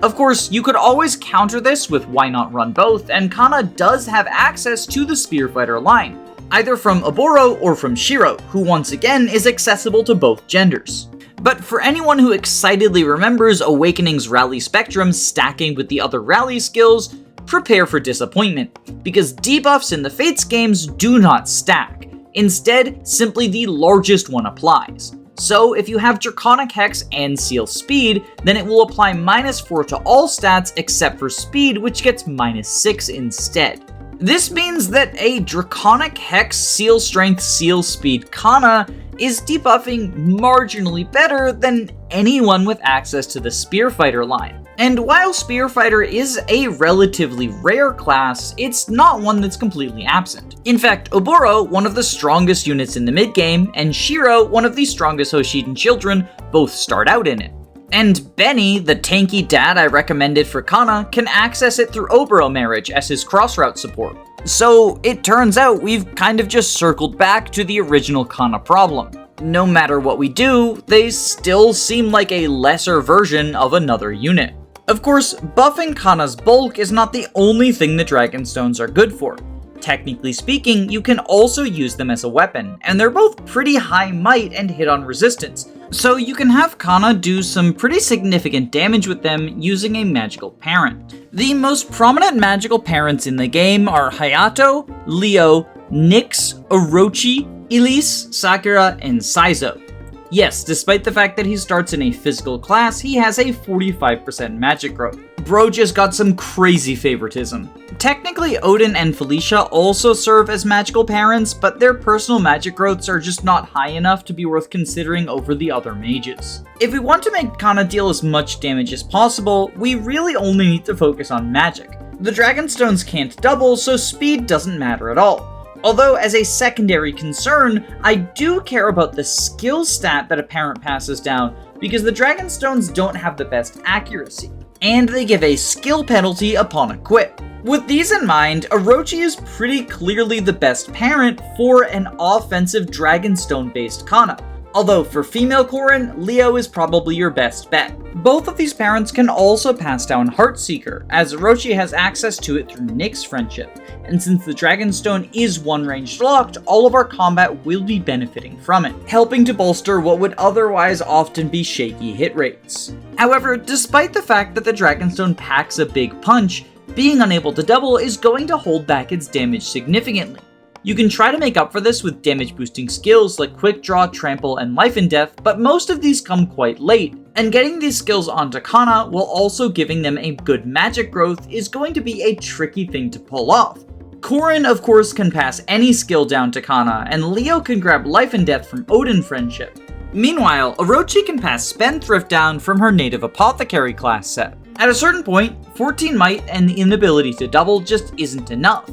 Of course, you could always counter this with why not run both, and Kana does have access to the Spear Fighter line, either from Oboro or from Shiro, who once again is accessible to both genders. But for anyone who excitedly remembers Awakening's Rally Spectrum stacking with the other Rally skills, prepare for disappointment, because debuffs in the Fates games do not stack. Instead, simply the largest one applies. So if you have Draconic Hex and Seal Speed, then it will apply -4 to all stats except for Speed, which gets -6 instead. This means that a Draconic Hex, Seal Strength, Seal Speed Kana is debuffing marginally better than anyone with access to the Spearfighter line. And while Spearfighter is a relatively rare class, it's not one that's completely absent. In fact, Oboro, one of the strongest units in the mid-game, and Shiro, one of the strongest Hoshidan children, both start out in it. And Benny, the tanky dad I recommended for Kana, can access it through Oboro marriage as his crossroute support. So it turns out we've kind of just circled back to the original Kana problem. No matter what we do, they still seem like a lesser version of another unit. Of course, buffing Kana's bulk is not the only thing that Dragonstones are good for. Technically speaking, you can also use them as a weapon, and they're both pretty high might and hit-on resistance, so you can have Kana do some pretty significant damage with them using a magical parent. The most prominent magical parents in the game are Hayato, Leo, Nyx, Orochi, Elise, Sakura, and Saizo. Yes, despite the fact that he starts in a physical class, he has a 45% magic growth. Bro just got some crazy favoritism. Technically, Odin and Felicia also serve as magical parents, but their personal magic growths are just not high enough to be worth considering over the other mages. If we want to make Kana deal as much damage as possible, we really only need to focus on magic. The Dragonstones can't double, so speed doesn't matter at all. Although, as a secondary concern, I do care about the skill stat that a parent passes down, because the Dragonstones don't have the best accuracy, and they give a skill penalty upon equip. With these in mind, Orochi is pretty clearly the best parent for an offensive Dragonstone-based Kana. Although for female Corrin, Leo is probably your best bet. Both of these parents can also pass down Heartseeker, as Orochi has access to it through Nyx friendship, and since the Dragonstone is one-range locked, all of our combat will be benefiting from it, helping to bolster what would otherwise often be shaky hit rates. However, despite the fact that the Dragonstone packs a big punch, being unable to double is going to hold back its damage significantly. You can try to make up for this with damage boosting skills like Quick Draw, Trample, and Life and Death, but most of these come quite late, and getting these skills onto Kana while also giving them a good magic growth is going to be a tricky thing to pull off. Corrin, of course, can pass any skill down to Kana, and Leo can grab Life and Death from Odin friendship. Meanwhile, Orochi can pass Spendthrift down from her Native Apothecary class set. At a certain point, 14 might and the inability to double just isn't enough.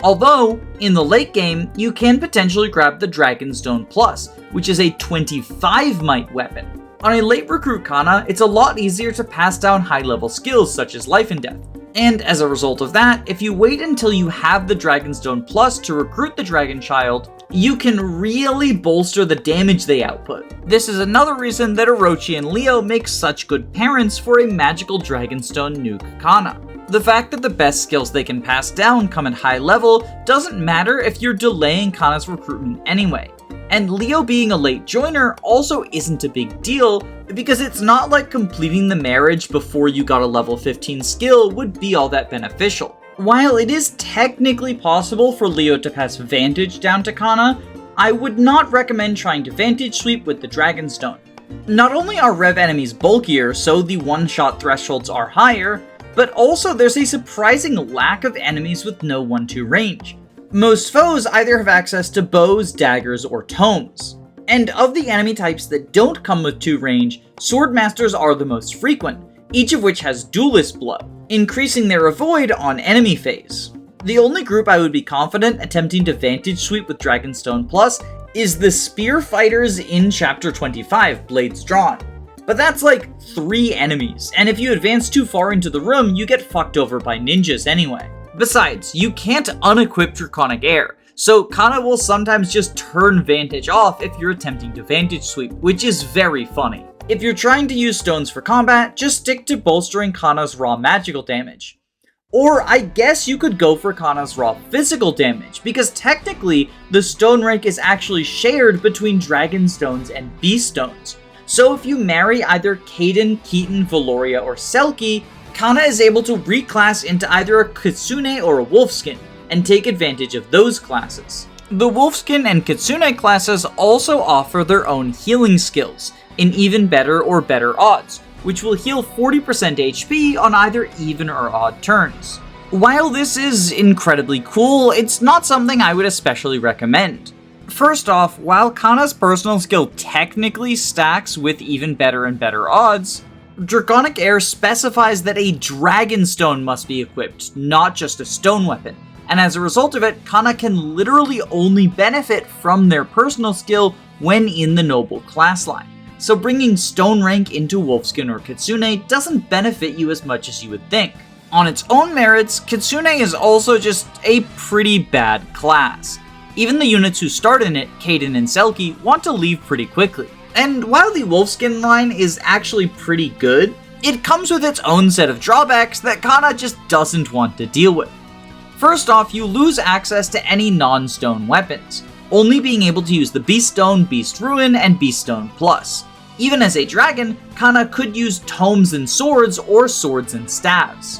Although, in the late game, you can potentially grab the Dragonstone Plus, which is a 25 might weapon. On a late recruit Kana, it's a lot easier to pass down high-level skills such as Life and Death. And as a result of that, if you wait until you have the Dragonstone Plus to recruit the Dragon Child, you can really bolster the damage they output. This is another reason that Orochi and Leo make such good parents for a magical Dragonstone Nuke Kana. The fact that the best skills they can pass down come at high level doesn't matter if you're delaying Kana's recruitment anyway. And Leo being a late joiner also isn't a big deal, because it's not like completing the marriage before you got a level 15 skill would be all that beneficial. While it is technically possible for Leo to pass Vantage down to Kana, I would not recommend trying to Vantage Sweep with the Dragonstone. Not only are Rev enemies bulkier, so the one-shot thresholds are higher, but also there's a surprising lack of enemies with no 1-2 range. Most foes either have access to bows, daggers, or tomes. And of the enemy types that don't come with 2 range, Swordmasters are the most frequent, each of which has Duelist Blow, increasing their avoid on enemy phase. The only group I would be confident attempting to Vantage Sweep with Dragonstone Plus is the Spear Fighters in Chapter 25, Blades Drawn. But that's like 3 enemies, and if you advance too far into the room, you get fucked over by ninjas anyway. Besides, you can't unequip Draconic Air, so Kana will sometimes just turn Vantage off if you're attempting to Vantage Sweep, which is very funny. If you're trying to use stones for combat, just stick to bolstering Kana's raw magical damage. Or I guess you could go for Kana's raw physical damage, because technically the stone rank is actually shared between Dragonstones and Beast Stones. So if you marry either Kaden, Keaton, Valoria, or Selkie, Kana is able to reclass into either a Kitsune or a Wolfskin, and take advantage of those classes. The Wolfskin and Kitsune classes also offer their own healing skills, in even better or better odds, which will heal 40% HP on either even or odd turns. While this is incredibly cool, it's not something I would especially recommend. First off, while Kana's personal skill technically stacks with even better and better odds, Draconic Air specifies that a Dragonstone must be equipped, not just a stone weapon, and as a result of it, Kana can literally only benefit from their personal skill when in the noble class line. So bringing stone rank into Wolfskin or Kitsune doesn't benefit you as much as you would think. On its own merits, Kitsune is also just a pretty bad class. Even the units who start in it, Kaden and Selkie, want to leave pretty quickly. And while the Wolfskin line is actually pretty good, it comes with its own set of drawbacks that Kana just doesn't want to deal with. First off, you lose access to any non-stone weapons, only being able to use the Beast Stone, Beast Ruin, and Beast Stone Plus. Even as a dragon, Kana could use tomes and swords or swords and staves.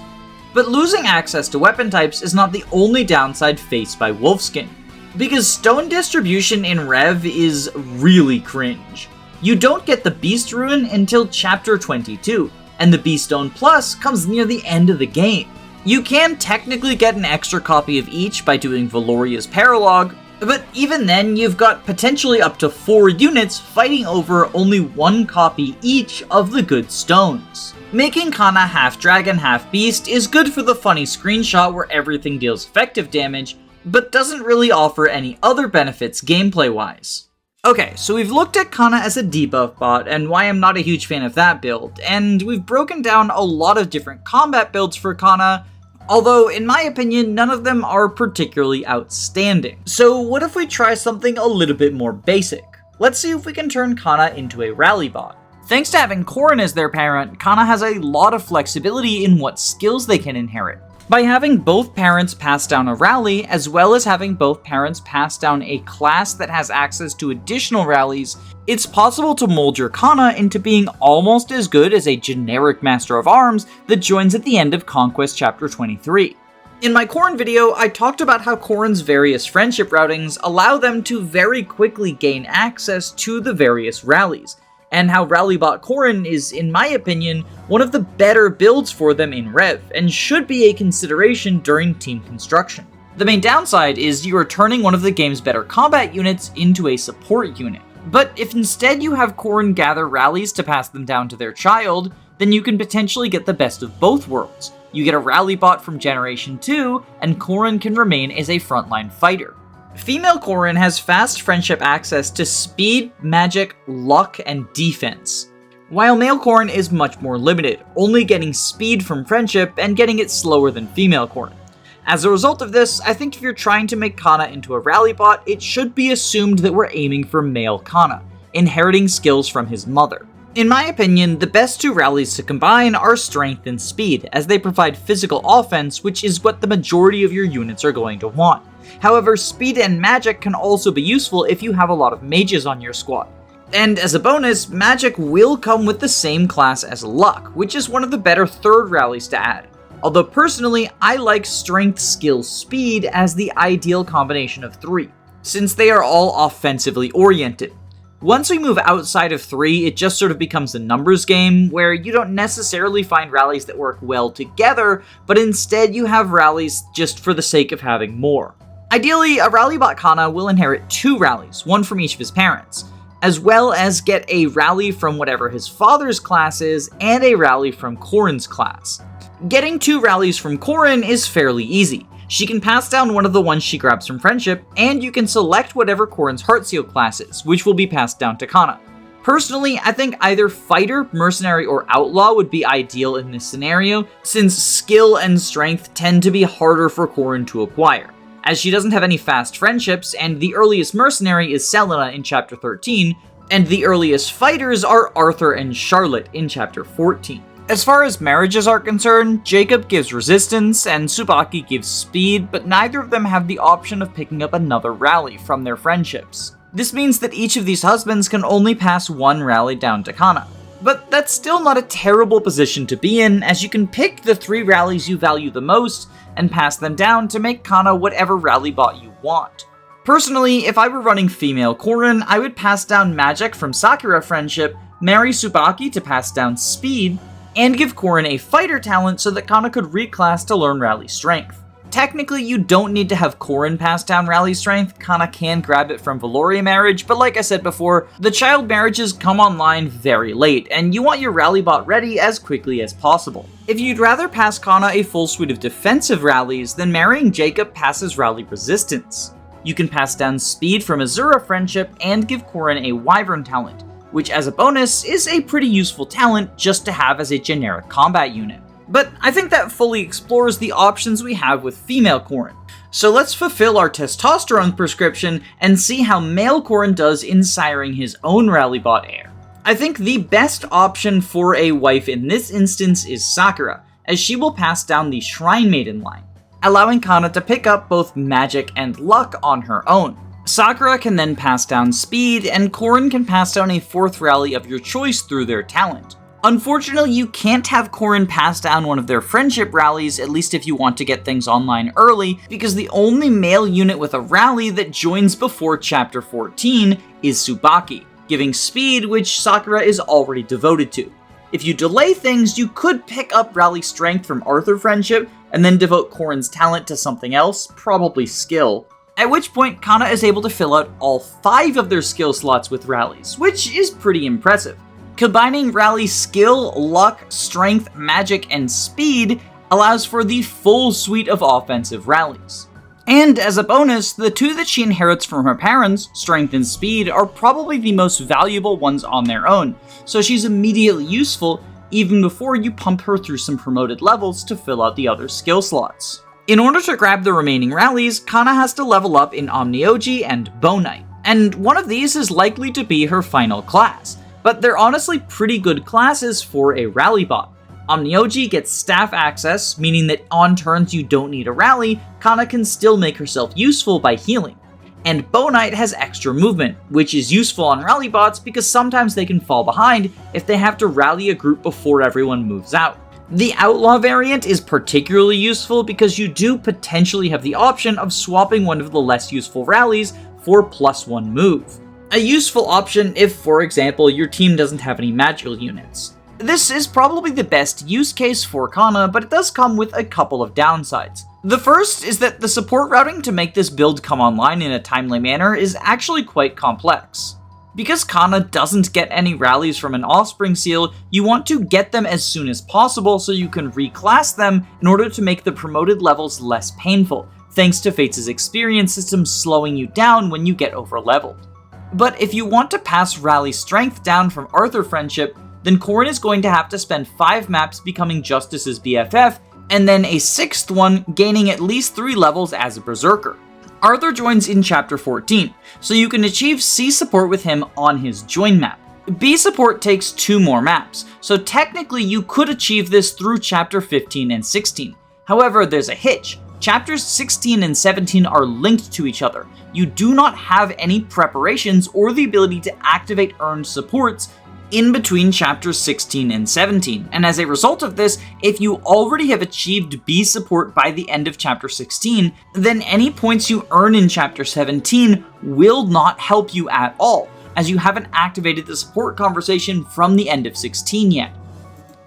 But losing access to weapon types is not the only downside faced by Wolfskin, because stone distribution in Rev is really cringe. You don't get the Beast Ruin until Chapter 22, and the Beast Stone Plus comes near the end of the game. You can technically get an extra copy of each by doing Valoria's Paralog, but even then you've got potentially up to 4 units fighting over only 1 copy each of the good stones. Making Kana half dragon, half beast is good for the funny screenshot where everything deals effective damage, but doesn't really offer any other benefits gameplay-wise. Okay, so we've looked at Kana as a debuff bot and why I'm not a huge fan of that build, and we've broken down a lot of different combat builds for Kana, although in my opinion none of them are particularly outstanding. So what if we try something a little bit more basic? Let's see if we can turn Kana into a rally bot. Thanks to having Corrin as their parent, Kana has a lot of flexibility in what skills they can inherit. By having both parents pass down a rally, as well as having both parents pass down a class that has access to additional rallies, it's possible to mold your Kana into being almost as good as a generic Master of Arms that joins at the end of Conquest Chapter 23. In my Corrin video, I talked about how Corrin's various friendship routings allow them to very quickly gain access to the various rallies, and how Rallybot Corrin is, in my opinion, one of the better builds for them in Rev, and should be a consideration during team construction. The main downside is you are turning one of the game's better combat units into a support unit. But if instead you have Corrin gather rallies to pass them down to their child, then you can potentially get the best of both worlds. You get a Rallybot from Generation 2, and Corrin can remain as a frontline fighter. Female Corrin has fast friendship access to speed, magic, luck, and defense, while male Corrin is much more limited, only getting speed from friendship and getting it slower than female Corrin. As a result of this, I think if you're trying to make Kana into a rally bot, it should be assumed that we're aiming for male Kana, inheriting skills from his mother. In my opinion, the best 2 rallies to combine are strength and speed, as they provide physical offense, which is what the majority of your units are going to want. However, speed and magic can also be useful if you have a lot of mages on your squad. And as a bonus, magic will come with the same class as luck, which is one of the better 3rd rallies to add. Although personally, I like strength, skill, speed as the ideal combination of 3, since they are all offensively oriented. Once we move outside of 3, it just sort of becomes a numbers game, where you don't necessarily find rallies that work well together, but instead you have rallies just for the sake of having more. Ideally, a Rallybot Kana will inherit 2 rallies, one from each of his parents, as well as get a rally from whatever his father's class is, and a rally from Corrin's class. Getting 2 rallies from Corrin is fairly easy. She can pass down one of the ones she grabs from Friendship, and you can select whatever Corrin's Heartseal class is, which will be passed down to Kana. Personally, I think either Fighter, Mercenary, or Outlaw would be ideal in this scenario, since skill and strength tend to be harder for Corrin to acquire, as she doesn't have any fast friendships, and the earliest mercenary is Selena in Chapter 13, and the earliest fighters are Arthur and Charlotte in Chapter 14. As far as marriages are concerned, Jacob gives resistance and Tsubaki gives speed, but neither of them have the option of picking up another rally from their friendships. This means that each of these husbands can only pass 1 rally down to Kana. But that's still not a terrible position to be in, as you can pick the 3 rallies you value the most and pass them down to make Kana whatever rally bot you want. Personally, if I were running female Corrin, I would pass down magic from Sakura Friendship, marry Tsubaki to pass down speed, and give Corrin a fighter talent so that Kana could reclass to learn Rally Strength. Technically, you don't need to have Corrin pass down Rally Strength. Kana can grab it from Valoria Marriage, but like I said before, the child marriages come online very late, and you want your Rally bot ready as quickly as possible. If you'd rather pass Kana a full suite of defensive rallies, then marrying Jacob passes Rally Resistance. You can pass down speed from Azura Friendship and give Corrin a Wyvern talent, which as a bonus is a pretty useful talent just to have as a generic combat unit. But I think that fully explores the options we have with female Corrin. So let's fulfill our testosterone prescription and see how male Corrin does in siring his own Rallybot heir. I think the best option for a wife in this instance is Sakura, as she will pass down the Shrine Maiden line, allowing Kana to pick up both magic and luck on her own. Sakura can then pass down speed, and Corrin can pass down a 4th rally of your choice through their talent. Unfortunately, you can't have Corrin pass down one of their friendship rallies, at least if you want to get things online early, because the only male unit with a rally that joins before Chapter 14 is Tsubaki, giving speed, which Sakura is already devoted to. If you delay things, you could pick up Rally Strength from Arthur Friendship, and then devote Corrin's talent to something else, probably skill. At which point, Kana is able to fill out all 5 of their skill slots with rallies, which is pretty impressive. Combining rally skill, luck, strength, magic, and speed allows for the full suite of offensive rallies. And as a bonus, the 2 that she inherits from her parents, strength and speed, are probably the most valuable ones on their own, so she's immediately useful even before you pump her through some promoted levels to fill out the other skill slots. In order to grab the remaining rallies, Kana has to level up in Omnioji and Bonite, and one of these is likely to be her final class. But they're honestly pretty good classes for a rally bot. Omnioji gets staff access, meaning that on turns you don't need a rally, Kana can still make herself useful by healing. And Bonite has extra movement, which is useful on rally bots because sometimes they can fall behind if they have to rally a group before everyone moves out. The Outlaw variant is particularly useful because you do potentially have the option of swapping one of the less useful rallies for +1 move. A useful option if, for example, your team doesn't have any magical units. This is probably the best use case for Kana, but it does come with a couple of downsides. The first is that the support routing to make this build come online in a timely manner is actually quite complex. Because Kana doesn't get any rallies from an Offspring Seal, you want to get them as soon as possible so you can reclass them in order to make the promoted levels less painful, thanks to Fates' experience system slowing you down when you get over-leveled. But if you want to pass Rally Strength down from Arthur Friendship, then Corrin is going to have to spend 5 maps becoming Justice's BFF, and then a 6th one gaining at least 3 levels as a Berserker. Arthur joins in Chapter 14, so you can achieve C support with him on his join map. B support takes 2 more maps, so technically you could achieve this through Chapter 15 and 16. However, there's a hitch. Chapters 16 and 17 are linked to each other. You do not have any preparations or the ability to activate earned supports in between chapters 16 and 17, and as a result of this, if you already have achieved B support by the end of chapter 16, then any points you earn in chapter 17 will not help you at all, as you haven't activated the support conversation from the end of 16 yet.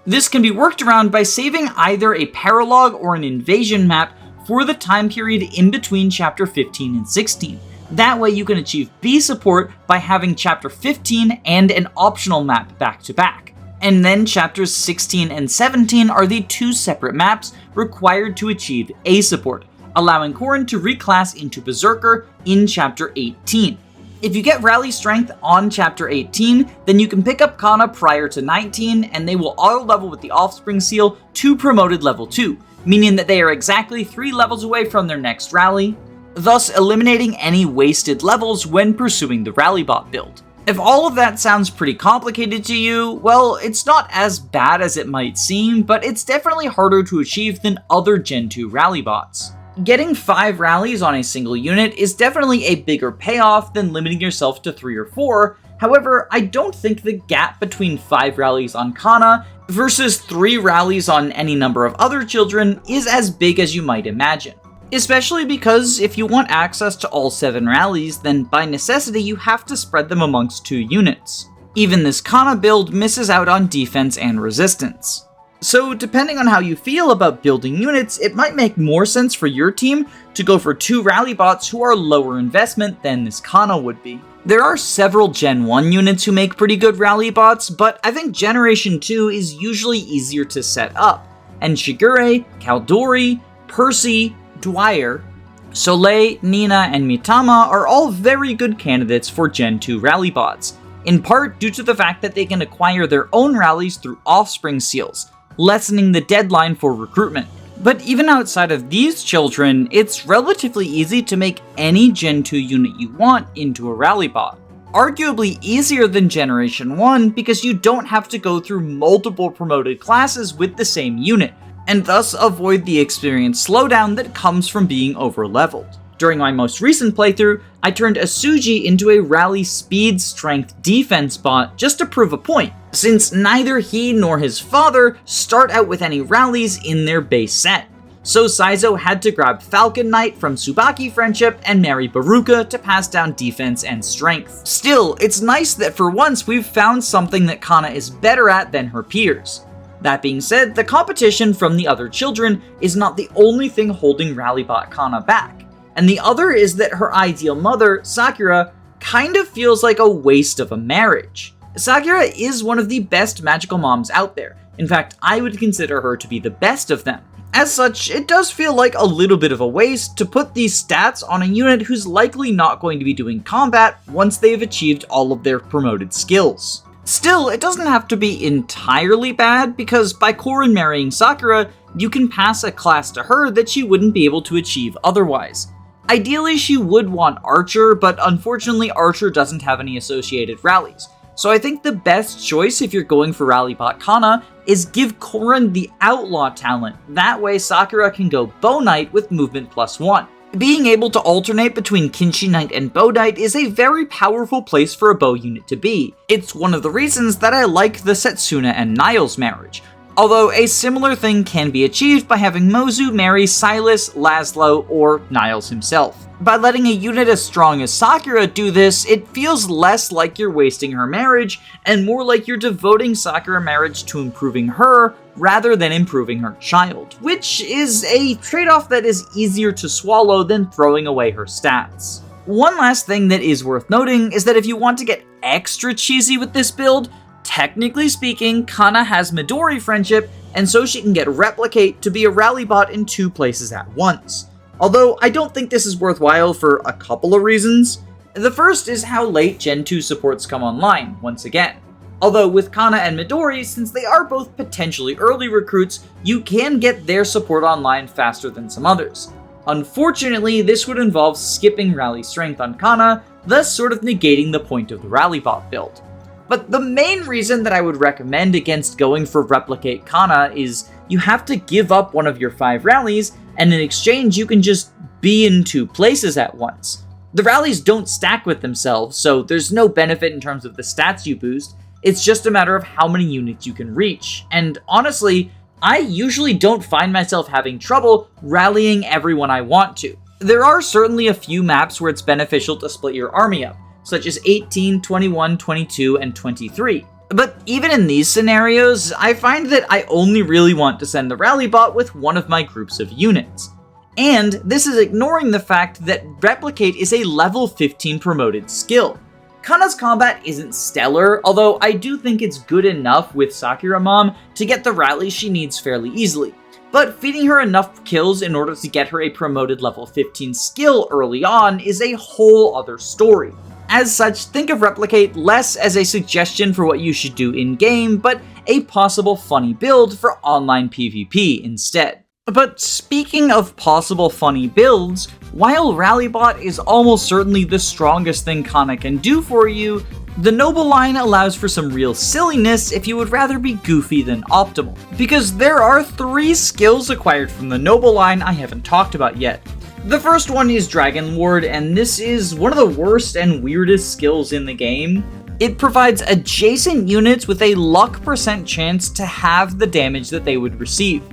This can be worked around by saving either a paralog or an invasion map for the time period in between chapter 15 and 16. That way you can achieve B support by having chapter 15 and an optional map back to back. And then chapters 16 and 17 are the 2 separate maps required to achieve A support, allowing Corrin to reclass into Berserker in chapter 18. If you get Rally Strength on chapter 18, then you can pick up Kana prior to 19 and they will auto-level with the Offspring Seal to promoted level 2, meaning that they are exactly 3 levels away from their next rally, thus eliminating any wasted levels when pursuing the Rallybot build. If all of that sounds pretty complicated to you, well, it's not as bad as it might seem, but it's definitely harder to achieve than other Gen 2 Rallybots. Getting 5 rallies on a single unit is definitely a bigger payoff than limiting yourself to 3 or 4, however, I don't think the gap between 5 rallies on Kana versus 3 rallies on any number of other children is as big as you might imagine. Especially because if you want access to all 7 rallies, then by necessity you have to spread them amongst 2 units. Even this Kana build misses out on defense and resistance. So depending on how you feel about building units, it might make more sense for your team to go for 2 rally bots who are lower investment than this Kana would be. There are several Gen 1 units who make pretty good rally bots, but I think Generation 2 is usually easier to set up, and Shigure, Kaldori, Percy, Dwyer, Soleil, Nina, and Mitama are all very good candidates for Gen 2 rally bots, in part due to the fact that they can acquire their own rallies through offspring seals, lessening the deadline for recruitment. But even outside of these children, it's relatively easy to make any Gen 2 unit you want into a rally bot. Arguably easier than Generation 1 because you don't have to go through multiple promoted classes with the same unit, and thus avoid the experience slowdown that comes from being overleveled. During my most recent playthrough, I turned Asuji into a rally speed strength defense bot just to prove a point, since neither he nor his father start out with any rallies in their base set. So Saizo had to grab Falcon Knight from Tsubaki Friendship and marry Baruka to pass down defense and strength. Still, it's nice that for once we've found something that Kana is better at than her peers. That being said, the competition from the other children is not the only thing holding Rallybot Kana back, and the other is that her ideal mother, Sakura, kind of feels like a waste of a marriage. Sakura is one of the best magical moms out there. In fact, I would consider her to be the best of them. As such, it does feel like a little bit of a waste to put these stats on a unit who's likely not going to be doing combat once they've achieved all of their promoted skills. Still, it doesn't have to be entirely bad, because by Corrin marrying Sakura, you can pass a class to her that she wouldn't be able to achieve otherwise. Ideally, she would want Archer, but unfortunately Archer doesn't have any associated rallies. So I think the best choice if you're going for Rallybot Kana is give Corrin the Outlaw talent. That way Sakura can go Bow Knight with movement +1. Being able to alternate between Kinshi Knight and Bow Knight is a very powerful place for a bow unit to be. It's one of the reasons that I like the Setsuna and Niles marriage. Although a similar thing can be achieved by having Mozu marry Silas, Laszlo, or Niles himself. By letting a unit as strong as Sakura do this, it feels less like you're wasting her marriage, and more like you're devoting Sakura marriage to improving her, rather than improving her child, which is a trade-off that is easier to swallow than throwing away her stats. One last thing that is worth noting is that if you want to get extra cheesy with this build, technically speaking, Kana has Midori Friendship, and so she can get Replicate to be a rally bot in 2 places at once. Although I don't think this is worthwhile for a couple of reasons. The first is how late Gen 2 supports come online, once again. Although with Kana and Midori, since they are both potentially early recruits, you can get their support online faster than some others. Unfortunately, this would involve skipping rally strength on Kana, thus sort of negating the point of the rally bot build. But the main reason that I would recommend against going for Replicate Kana is you have to give up one of your 5 rallies, and in exchange you can just be in 2 places at once. The rallies don't stack with themselves, so there's no benefit in terms of the stats you boost, it's just a matter of how many units you can reach, and honestly, I usually don't find myself having trouble rallying everyone I want to. There are certainly a few maps where it's beneficial to split your army up, such as 18, 21, 22, and 23. But even in these scenarios, I find that I only really want to send the rally bot with one of my groups of units. And this is ignoring the fact that Replicate is a level 15 promoted skill. Kana's combat isn't stellar, although I do think it's good enough with Sakura Mom to get the rallies she needs fairly easily. But feeding her enough kills in order to get her a promoted level 15 skill early on is a whole other story. As such, think of Replicate less as a suggestion for what you should do in-game, but a possible funny build for online PvP instead. But speaking of possible funny builds, while Rallybot is almost certainly the strongest thing Kana can do for you, the Noble line allows for some real silliness if you would rather be goofy than optimal. Because there are 3 skills acquired from the Noble line I haven't talked about yet. The first one is Dragon Ward, and this is one of the worst and weirdest skills in the game. It provides adjacent units with a luck % chance to have the damage that they would receive.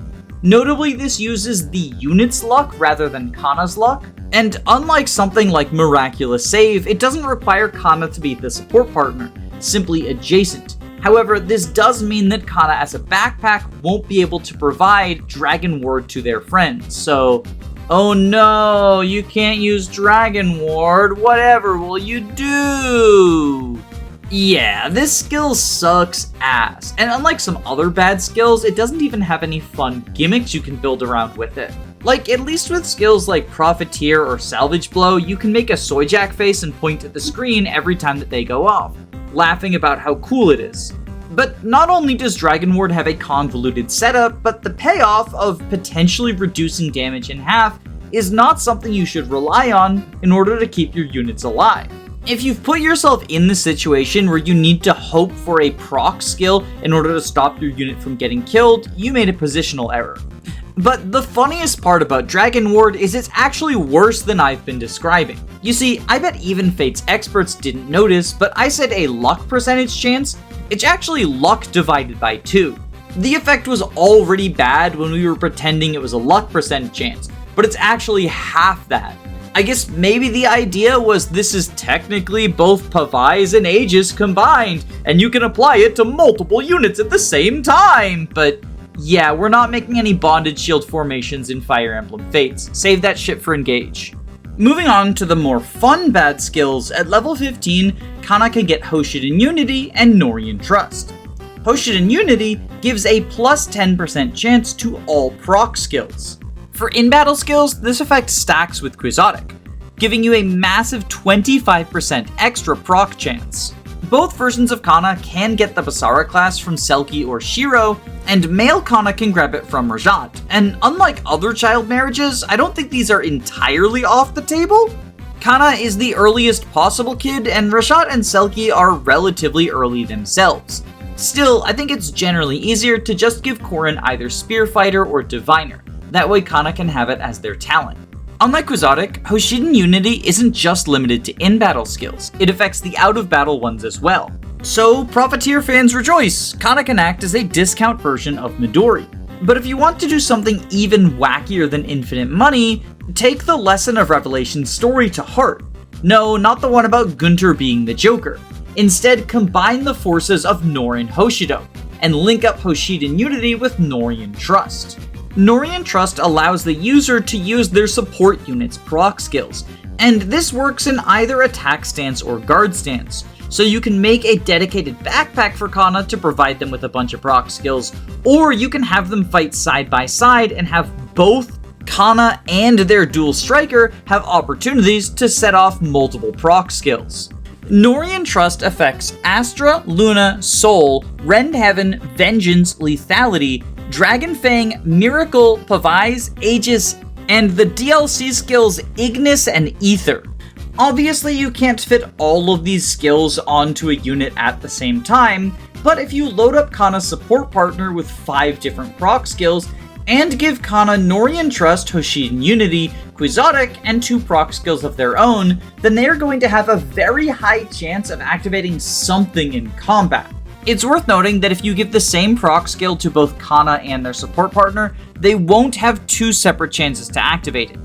Notably, this uses the unit's luck rather than Kana's luck, and unlike something like Miraculous Save, it doesn't require Kana to be the support partner, simply adjacent. However, this does mean that Kana as a backpack won't be able to provide Dragon Ward to their friends, so oh no, you can't use Dragon Ward, whatever will you do? Yeah, this skill sucks ass, and unlike some other bad skills, it doesn't even have any fun gimmicks you can build around with it. Like, at least with skills like Profiteer or Salvage Blow, you can make a soyjack face and point at the screen every time that they go off, laughing about how cool it is. But not only does Dragon Ward have a convoluted setup, but the payoff of potentially reducing damage in half is not something you should rely on in order to keep your units alive. If you've put yourself in the situation where you need to hope for a proc skill in order to stop your unit from getting killed, you made a positional error. But the funniest part about Dragon Ward is it's actually worse than I've been describing. You see, I bet even Fate's experts didn't notice, but I said a luck percentage chance. It's actually luck divided by 2. The effect was already bad when we were pretending it was a luck percent chance, but it's actually half that. I guess maybe the idea was this is technically both Pavais and Aegis combined, and you can apply it to multiple units at the same time, but yeah, we're not making any bonded shield formations in Fire Emblem Fates. Save that shit for Engage. Moving on to the more fun bad skills, at level 15, Kana can get Hoshiden Unity and Norian Trust. Hoshiden Unity gives a plus 10% chance to all proc skills. For in-battle skills, this effect stacks with Quixotic, giving you a massive 25% extra proc chance. Both versions of Kana can get the Basara class from Selkie or Shiro, and male Kana can grab it from Rajat, and unlike other child marriages, I don't think these are entirely off the table. Kana is the earliest possible kid, and Rajat and Selkie are relatively early themselves. Still, I think it's generally easier to just give Corrin either Spear Fighter or Diviner. That way Kana can have it as their talent. Unlike Quixotic, Hoshiden Unity isn't just limited to in-battle skills, it affects the out-of-battle ones as well. So, Profiteer fans rejoice! Kana can act as a discount version of Midori. But if you want to do something even wackier than infinite money, take the Lesson of Revelation story to heart. No, not the one about Gunter being the Joker. Instead, combine the forces of Nor and Hoshido, and link up Hoshiden Unity with Norian Trust. Norian Trust allows the user to use their support unit's proc skills, and this works in either attack stance or guard stance, so you can make a dedicated backpack for Kana to provide them with a bunch of proc skills, or you can have them fight side by side and have both Kana and their dual striker have opportunities to set off multiple proc skills. Norian Trust affects Astra, Luna, Soul, Rend Heaven, Vengeance, Lethality, Dragon Fang, Miracle, Pavais, Aegis, and the DLC skills Ignis and Ether. Obviously, you can't fit all of these skills onto a unit at the same time, but if you load up Kana's support partner with 5 different proc skills, and give Kana Norian Trust, Hoshiden Unity, Quixotic, and 2 proc skills of their own, then they are going to have a very high chance of activating something in combat. It's worth noting that if you give the same proc skill to both Kana and their support partner, they won't have 2 separate chances to activate it.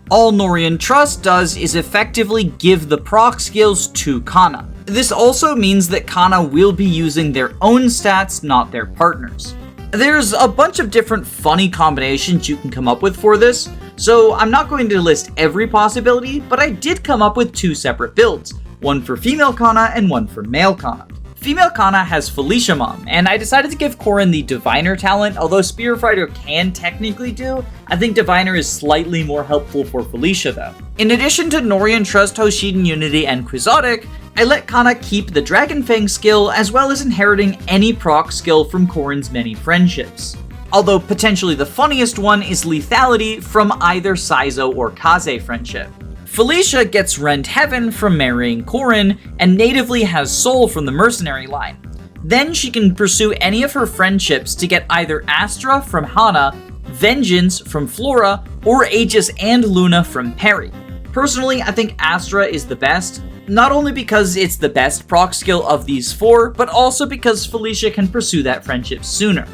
All Norian Trust does is effectively give the proc skills to Kana. This also means that Kana will be using their own stats, not their partners. There's a bunch of different funny combinations you can come up with for this, so I'm not going to list every possibility, but I did come up with 2 separate builds, one for female Kana and one for male Kana. Female Kana has Felicia Mom, and I decided to give Corrin the Diviner talent, although Spear Fighter can technically do. I think Diviner is slightly more helpful for Felicia though. In addition to Norian Trust, Hoshiden Unity, and Quixotic, I let Kana keep the Dragon Fang skill as well as inheriting any proc skill from Corrin's many friendships. Although potentially the funniest one is Lethality from either Saizo or Kaze friendship. Felicia gets Rend Heaven from marrying Corrin, and natively has Soul from the Mercenary line. Then she can pursue any of her friendships to get either Astra from Hana, Vengeance from Flora, or Aegis and Luna from Perry. Personally, I think Astra is the best, not only because it's the best proc skill of these 4, but also because Felicia can pursue that friendship sooner.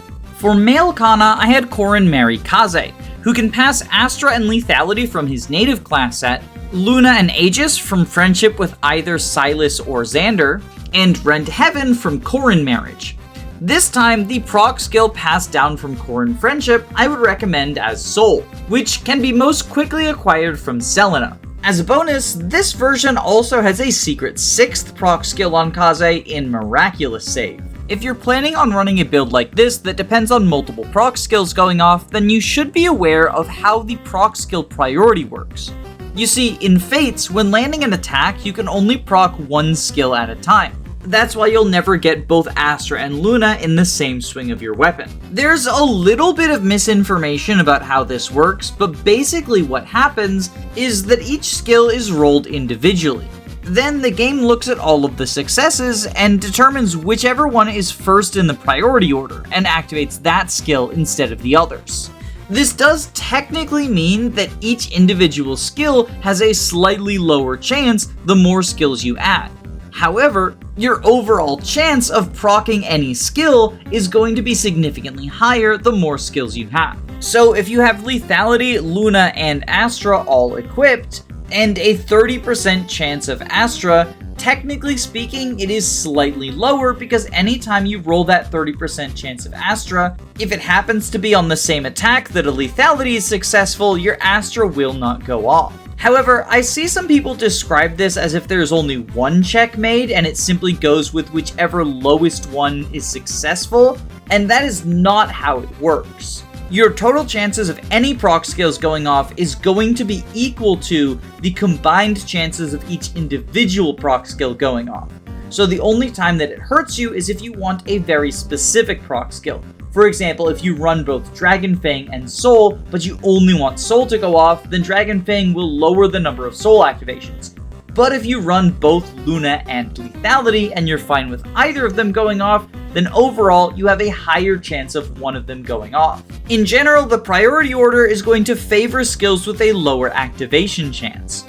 For male Kana, I had Corrin marry Kaze, who can pass Astra and lethality from his native class set, Luna and Aegis from friendship with either Silas or Xander, and Rend Heaven from Corrin marriage. This time, the proc skill passed down from Corrin friendship I would recommend as Soul, which can be most quickly acquired from Selena. As a bonus, this version also has a secret 6th proc skill on Kaze in Miraculous Save. If you're planning on running a build like this that depends on multiple proc skills going off, then you should be aware of how the proc skill priority works. You see, in Fates, when landing an attack, you can only proc one skill at a time. That's why you'll never get both Astra and Luna in the same swing of your weapon. There's a little bit of misinformation about how this works, but basically what happens is that each skill is rolled individually. Then the game looks at all of the successes and determines whichever one is first in the priority order and activates that skill instead of the others. This does technically mean that each individual skill has a slightly lower chance the more skills you add. However, your overall chance of proccing any skill is going to be significantly higher the more skills you have. So if you have Lethality, Luna, and Astra all equipped, and a 30% chance of Astra, technically speaking, it is slightly lower because anytime you roll that 30% chance of Astra, if it happens to be on the same attack that a lethality is successful, your Astra will not go off. However, I see some people describe this as if there's only one check made and it simply goes with whichever lowest one is successful, and that is not how it works. Your total chances of any proc skills going off is going to be equal to the combined chances of each individual proc skill going off. So the only time that it hurts you is if you want a very specific proc skill. For example, if you run both Dragon Fang and Soul, but you only want Soul to go off, then Dragon Fang will lower the number of Soul activations. But if you run both Luna and Lethality and you're fine with either of them going off, then overall you have a higher chance of one of them going off. In general, the priority order is going to favor skills with a lower activation chance.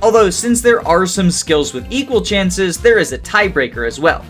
Although since there are some skills with equal chances, there is a tiebreaker as well.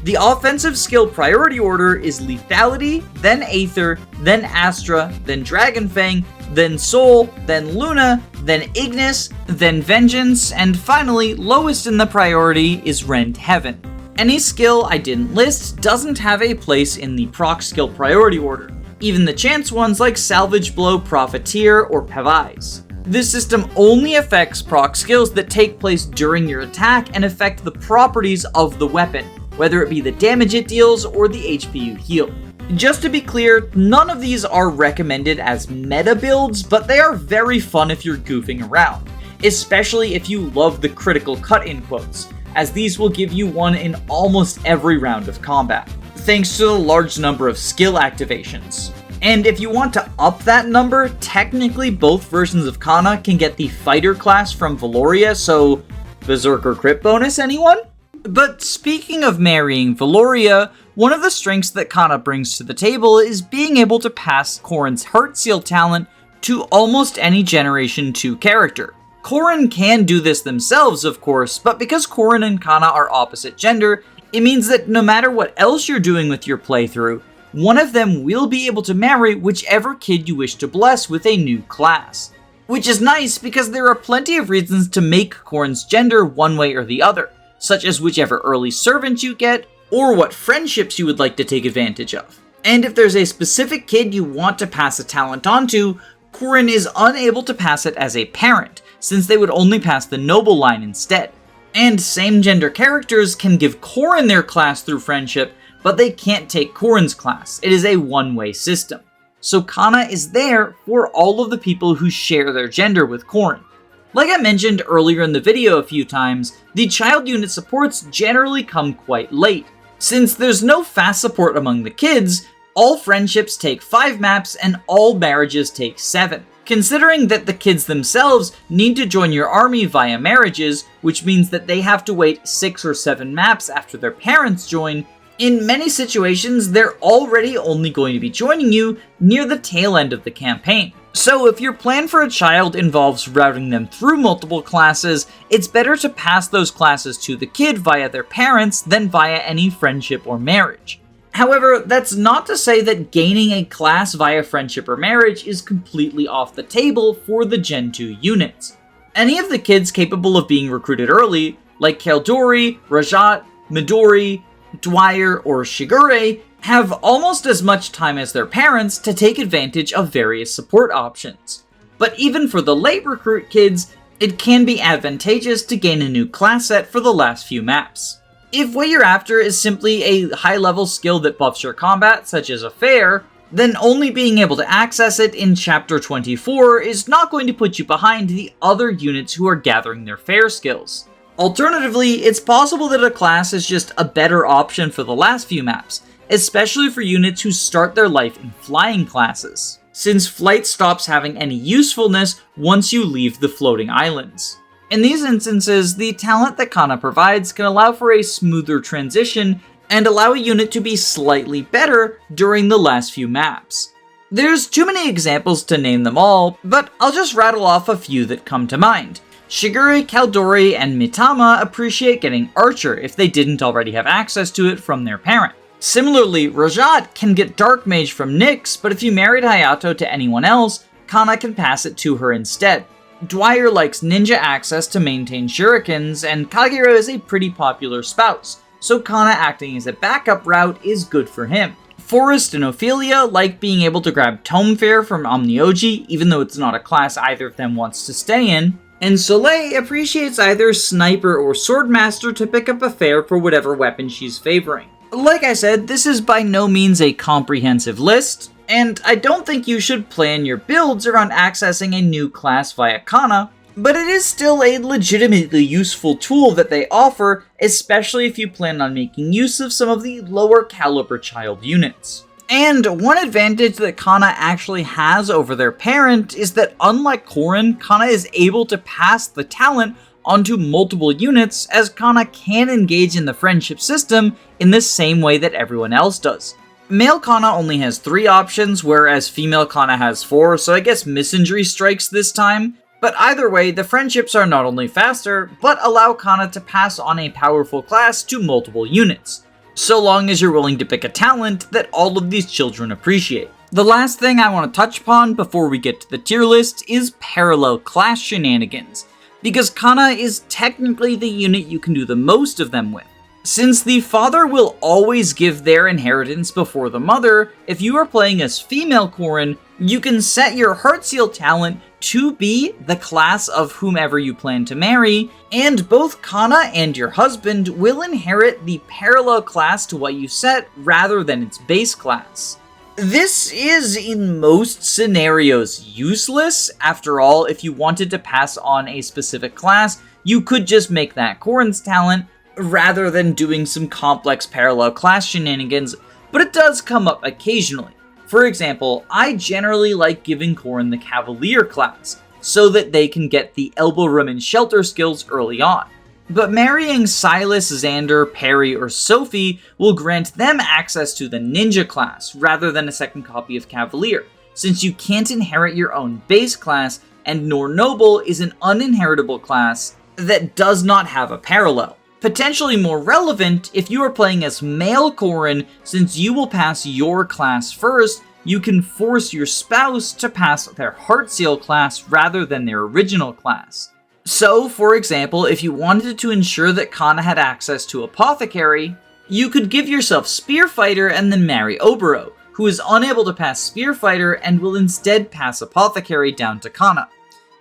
The offensive skill priority order is Lethality, then Aether, then Astra, then Dragon Fang, then Soul, then Luna, then Ignis, then Vengeance, and finally, lowest in the priority is Rend Heaven. Any skill I didn't list doesn't have a place in the proc skill priority order, even the chance ones like Salvage Blow, Profiteer, or Pavise. This system only affects proc skills that take place during your attack and affect the properties of the weapon, whether it be the damage it deals or the HP you heal. Just to be clear, none of these are recommended as meta builds, but they are very fun if you're goofing around, especially if you love the critical cut in quotes, as these will give you one in almost every round of combat, thanks to the large number of skill activations. And if you want to up that number, technically both versions of Kana can get the fighter class from Valoria, so Berserker crit bonus, anyone? But speaking of marrying Valoria, one of the strengths that Kana brings to the table is being able to pass Corrin's Heart Seal talent to almost any Generation 2 character. Corrin can do this themselves, of course, but because Corrin and Kana are opposite gender, it means that no matter what else you're doing with your playthrough, one of them will be able to marry whichever kid you wish to bless with a new class. Which is nice because there are plenty of reasons to make Corrin's gender one way or the other, such as whichever early servant you get, or what friendships you would like to take advantage of. And if there's a specific kid you want to pass a talent onto, Corrin is unable to pass it as a parent, since they would only pass the noble line instead. And same-gender characters can give Corrin their class through friendship, but they can't take Corrin's class. It is a one-way system. So Kana is there for all of the people who share their gender with Corrin. Like I mentioned earlier in the video a few times, the child unit supports generally come quite late. Since there's no fast support among the kids, all friendships take 5 maps and all marriages take 7. Considering that the kids themselves need to join your army via marriages, which means that they have to wait 6 or 7 maps after their parents join, in many situations they're already only going to be joining you near the tail end of the campaign. So if your plan for a child involves routing them through multiple classes, it's better to pass those classes to the kid via their parents than via any friendship or marriage. However, that's not to say that gaining a class via friendship or marriage is completely off the table for the Gen 2 units. Any of the kids capable of being recruited early, like Kaldori, Rajat, Midori, Dwyer, or Shigure, have almost as much time as their parents to take advantage of various support options. But even for the late recruit kids, it can be advantageous to gain a new class set for the last few maps. If what you're after is simply a high-level skill that buffs your combat, such as a fair, then only being able to access it in Chapter 24 is not going to put you behind the other units who are gathering their fair skills. Alternatively, it's possible that a class is just a better option for the last few maps, especially for units who start their life in flying classes, since flight stops having any usefulness once you leave the floating islands. In these instances, the talent that Kana provides can allow for a smoother transition and allow a unit to be slightly better during the last few maps. There's too many examples to name them all, but I'll just rattle off a few that come to mind. Shigure, Kaldori, and Mitama appreciate getting Archer if they didn't already have access to it from their parent. Similarly, Rajat can get Dark Mage from Nyx, but if you married Hayato to anyone else, Kana can pass it to her instead. Dwyer likes ninja access to maintain shurikens, and Kagero is a pretty popular spouse, so Kana acting as a backup route is good for him. Forrest and Ophelia like being able to grab Tome Fair from Omnioji, even though it's not a class either of them wants to stay in, and Soleil appreciates either Sniper or Swordmaster to pick up a fair for whatever weapon she's favoring. Like I said, this is by no means a comprehensive list, and I don't think you should plan your builds around accessing a new class via Kana, but it is still a legitimately useful tool that they offer, especially if you plan on making use of some of the lower caliber child units. And one advantage that Kana actually has over their parent is that unlike Corrin, Kana is able to pass the talent onto multiple units, as Kana can engage in the friendship system in the same way that everyone else does. Male Kana only has 3 options, whereas female Kana has 4, so I guess Misandry strikes this time. But either way, the friendships are not only faster, but allow Kana to pass on a powerful class to multiple units, so long as you're willing to pick a talent that all of these children appreciate. The last thing I want to touch upon before we get to the tier list is parallel class shenanigans, because Kana is technically the unit you can do the most of them with. Since the father will always give their inheritance before the mother, if you are playing as female Corrin, you can set your Heartseal talent to be the class of whomever you plan to marry, and both Kana and your husband will inherit the parallel class to what you set rather than its base class. This is, in most scenarios, useless. After all, if you wanted to pass on a specific class, you could just make that Corrin's talent, rather than doing some complex parallel class shenanigans, but it does come up occasionally. For example, I generally like giving Corrin the Cavalier class, so that they can get the Elbow Room and Shelter skills early on. But marrying Silas, Xander, Perry, or Sophie will grant them access to the Ninja class, rather than a second copy of Cavalier, since you can't inherit your own base class, and Nor Noble is an uninheritable class that does not have a parallel. Potentially more relevant, if you are playing as male Corrin, since you will pass your class first, you can force your spouse to pass their Heartseal class rather than their original class. So, for example, if you wanted to ensure that Kana had access to Apothecary, you could give yourself Spearfighter and then marry Obero, who is unable to pass Spearfighter and will instead pass Apothecary down to Kana.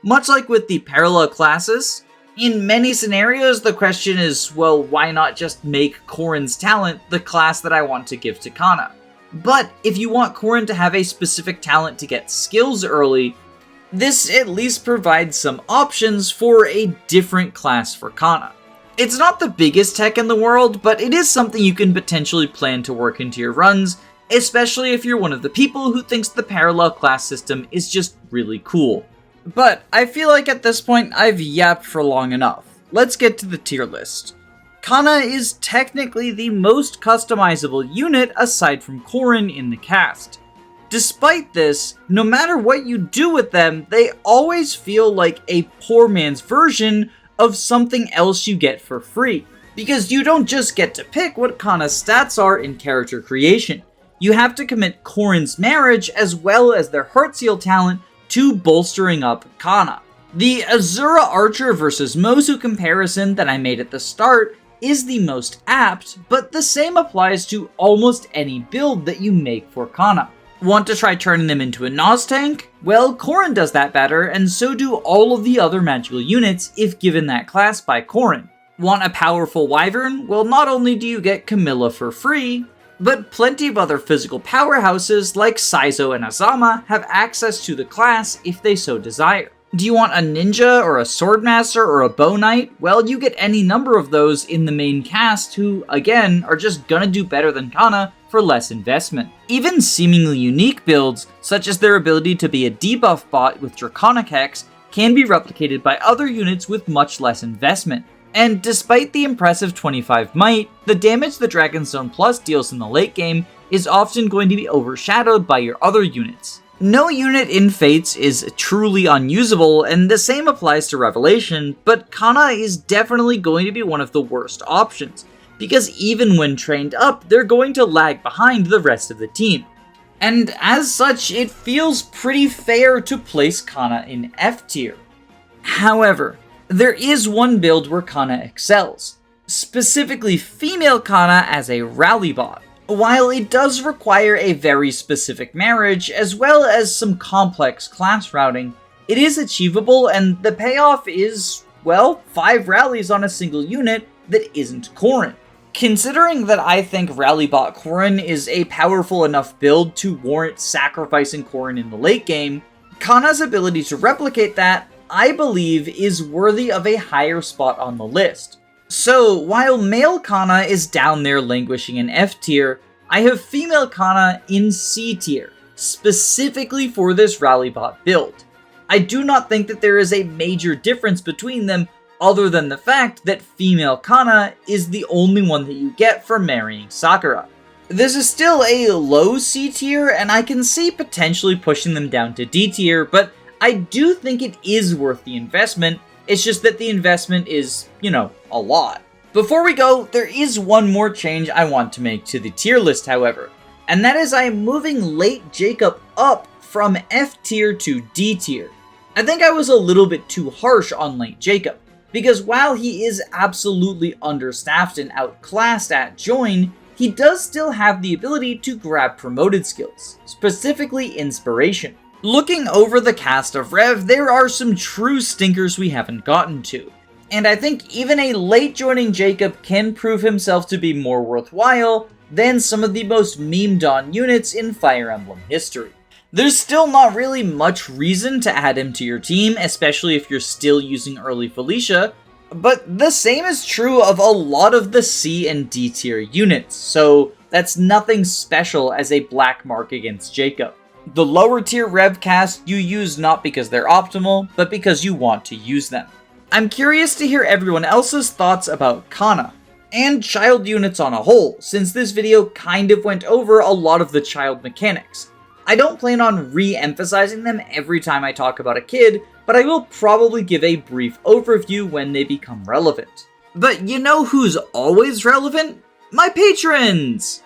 Much like with the parallel classes, in many scenarios, the question is, well, why not just make Corrin's talent the class that I want to give to Kana? But if you want Corrin to have a specific talent to get skills early, this at least provides some options for a different class for Kana. It's not the biggest tech in the world, but it is something you can potentially plan to work into your runs, especially if you're one of the people who thinks the parallel class system is just really cool. But I feel like at this point I've yapped for long enough. Let's get to the tier list. Kana is technically the most customizable unit aside from Corrin in the cast. Despite this, no matter what you do with them, they always feel like a poor man's version of something else you get for free. because you don't just get to pick what Kana's stats are in character creation. You have to commit Corrin's marriage as well as their Heartseal talent to bolstering up Kana. The Azura Archer versus Mozu comparison that I made at the start is the most apt, but the same applies to almost any build that you make for Kana. Want to try turning them into a Nos tank? Well, Corrin does that better, and so do all of the other magical units if given that class by Corrin. Want a powerful Wyvern? Well, not only do you get Camilla for free, but plenty of other physical powerhouses like Saizo and Azama have access to the class if they so desire. Do you want a ninja or a swordmaster or a bow knight? Well, you get any number of those in the main cast who, again, are just gonna do better than Kana for less investment. Even seemingly unique builds, such as their ability to be a debuff bot with Draconic Hex, can be replicated by other units with much less investment. And despite the impressive 25 might, the damage the Dragonstone Plus deals in the late game is often going to be overshadowed by your other units. No unit in Fates is truly unusable, and the same applies to Revelation, but Kana is definitely going to be one of the worst options, because even when trained up, they're going to lag behind the rest of the team. And as such, it feels pretty fair to place Kana in F tier. However, there is one build where Kana excels, specifically female Kana as a rally bot. While it does require a very specific marriage, as well as some complex class routing, it is achievable and the payoff is, well, 5 rallies on a single unit that isn't Corrin. Considering that I think Rallybot Corrin is a powerful enough build to warrant sacrificing Corrin in the late game, Kana's ability to replicate that, I believe, is worthy of a higher spot on the list. So, while male Kana is down there languishing in F tier, I have female Kana in C tier, specifically for this Rallybot build. I do not think that there is a major difference between them other than the fact that female Kana is the only one that you get for marrying Sakura. This is still a low C tier, and I can see potentially pushing them down to D tier, but I do think it is worth the investment. It's just that the investment is, a lot. Before we go, there is one more change I want to make to the tier list, however, and that is I am moving Late Jacob up from F tier to D tier. I think I was a little bit too harsh on Late Jacob, because while he is absolutely understaffed and outclassed at join, he does still have the ability to grab promoted skills, specifically Inspiration. Looking over the cast of Rev, there are some true stinkers we haven't gotten to, and I think even a late joining Jacob can prove himself to be more worthwhile than some of the most memed on units in Fire Emblem history. There's still not really much reason to add him to your team, especially if you're still using early Felicia, but the same is true of a lot of the C and D tier units, so that's nothing special as a black mark against Jacob. The lower tier Rev cast you use not because they're optimal, but because you want to use them. I'm curious to hear everyone else's thoughts about Kana, and child units on a whole, since this video kind of went over a lot of the child mechanics. I don't plan on re-emphasizing them every time I talk about a kid, but I will probably give a brief overview when they become relevant. But you know who's always relevant? My patrons!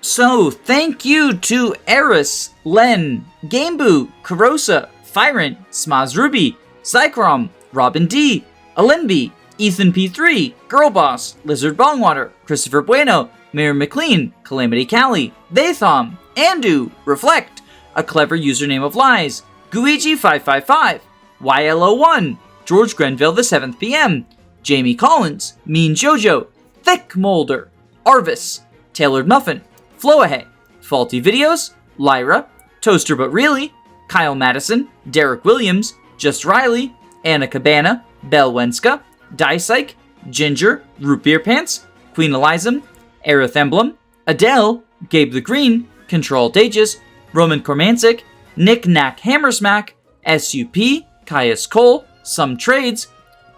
So, thank you to Eris, Len, Gameboo, Karosa, Fyron, Smazruby, Cycrom, Robin D, Alenby, Ethan P3, Girlboss, Lizard Bongwater, Christopher Bueno, Mayor McLean, Calamity Callie, Thaythom, Andu, Reflect, A Clever Username of Lies, Guiji555, YLO1, George Grenville the 7th PM, Jamie Collins, Mean Jojo, Thick Molder, Arvis, Tailored Muffin, Floahay, Faulty Videos, Lyra, Toaster But Really, Kyle Madison, Derek Williams, Just Riley, Anna Cabana, Belle Wenska, Dysike, Ginger, Root Beer Pants, Queen Elizam, Aerith Emblem, Adele, Gabe the Green, Control Dages, Roman Kormancic, Nick Knack Hammersmack, SUP, Caius Cole, Some Trades,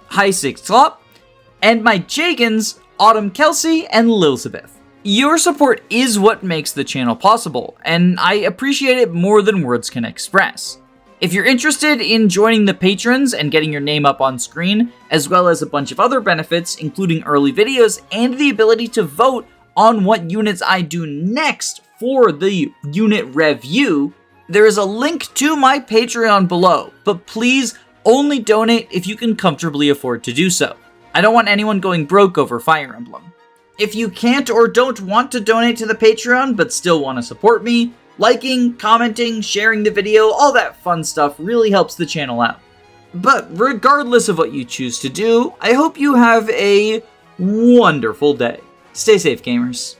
High Six Slop, and my Jagans, Autumn Kelsey and Lilzabeth. Your support is what makes the channel possible, and I appreciate it more than words can express. If you're interested in joining the patrons and getting your name up on screen, as well as a bunch of other benefits, including early videos and the ability to vote on what units I do next for the unit review, there is a link to my Patreon below, but please only donate if you can comfortably afford to do so. I don't want anyone going broke over Fire Emblem. If you can't or don't want to donate to the Patreon but still want to support me, liking, commenting, sharing the video, all that fun stuff really helps the channel out. But regardless of what you choose to do, I hope you have a wonderful day. Stay safe, gamers.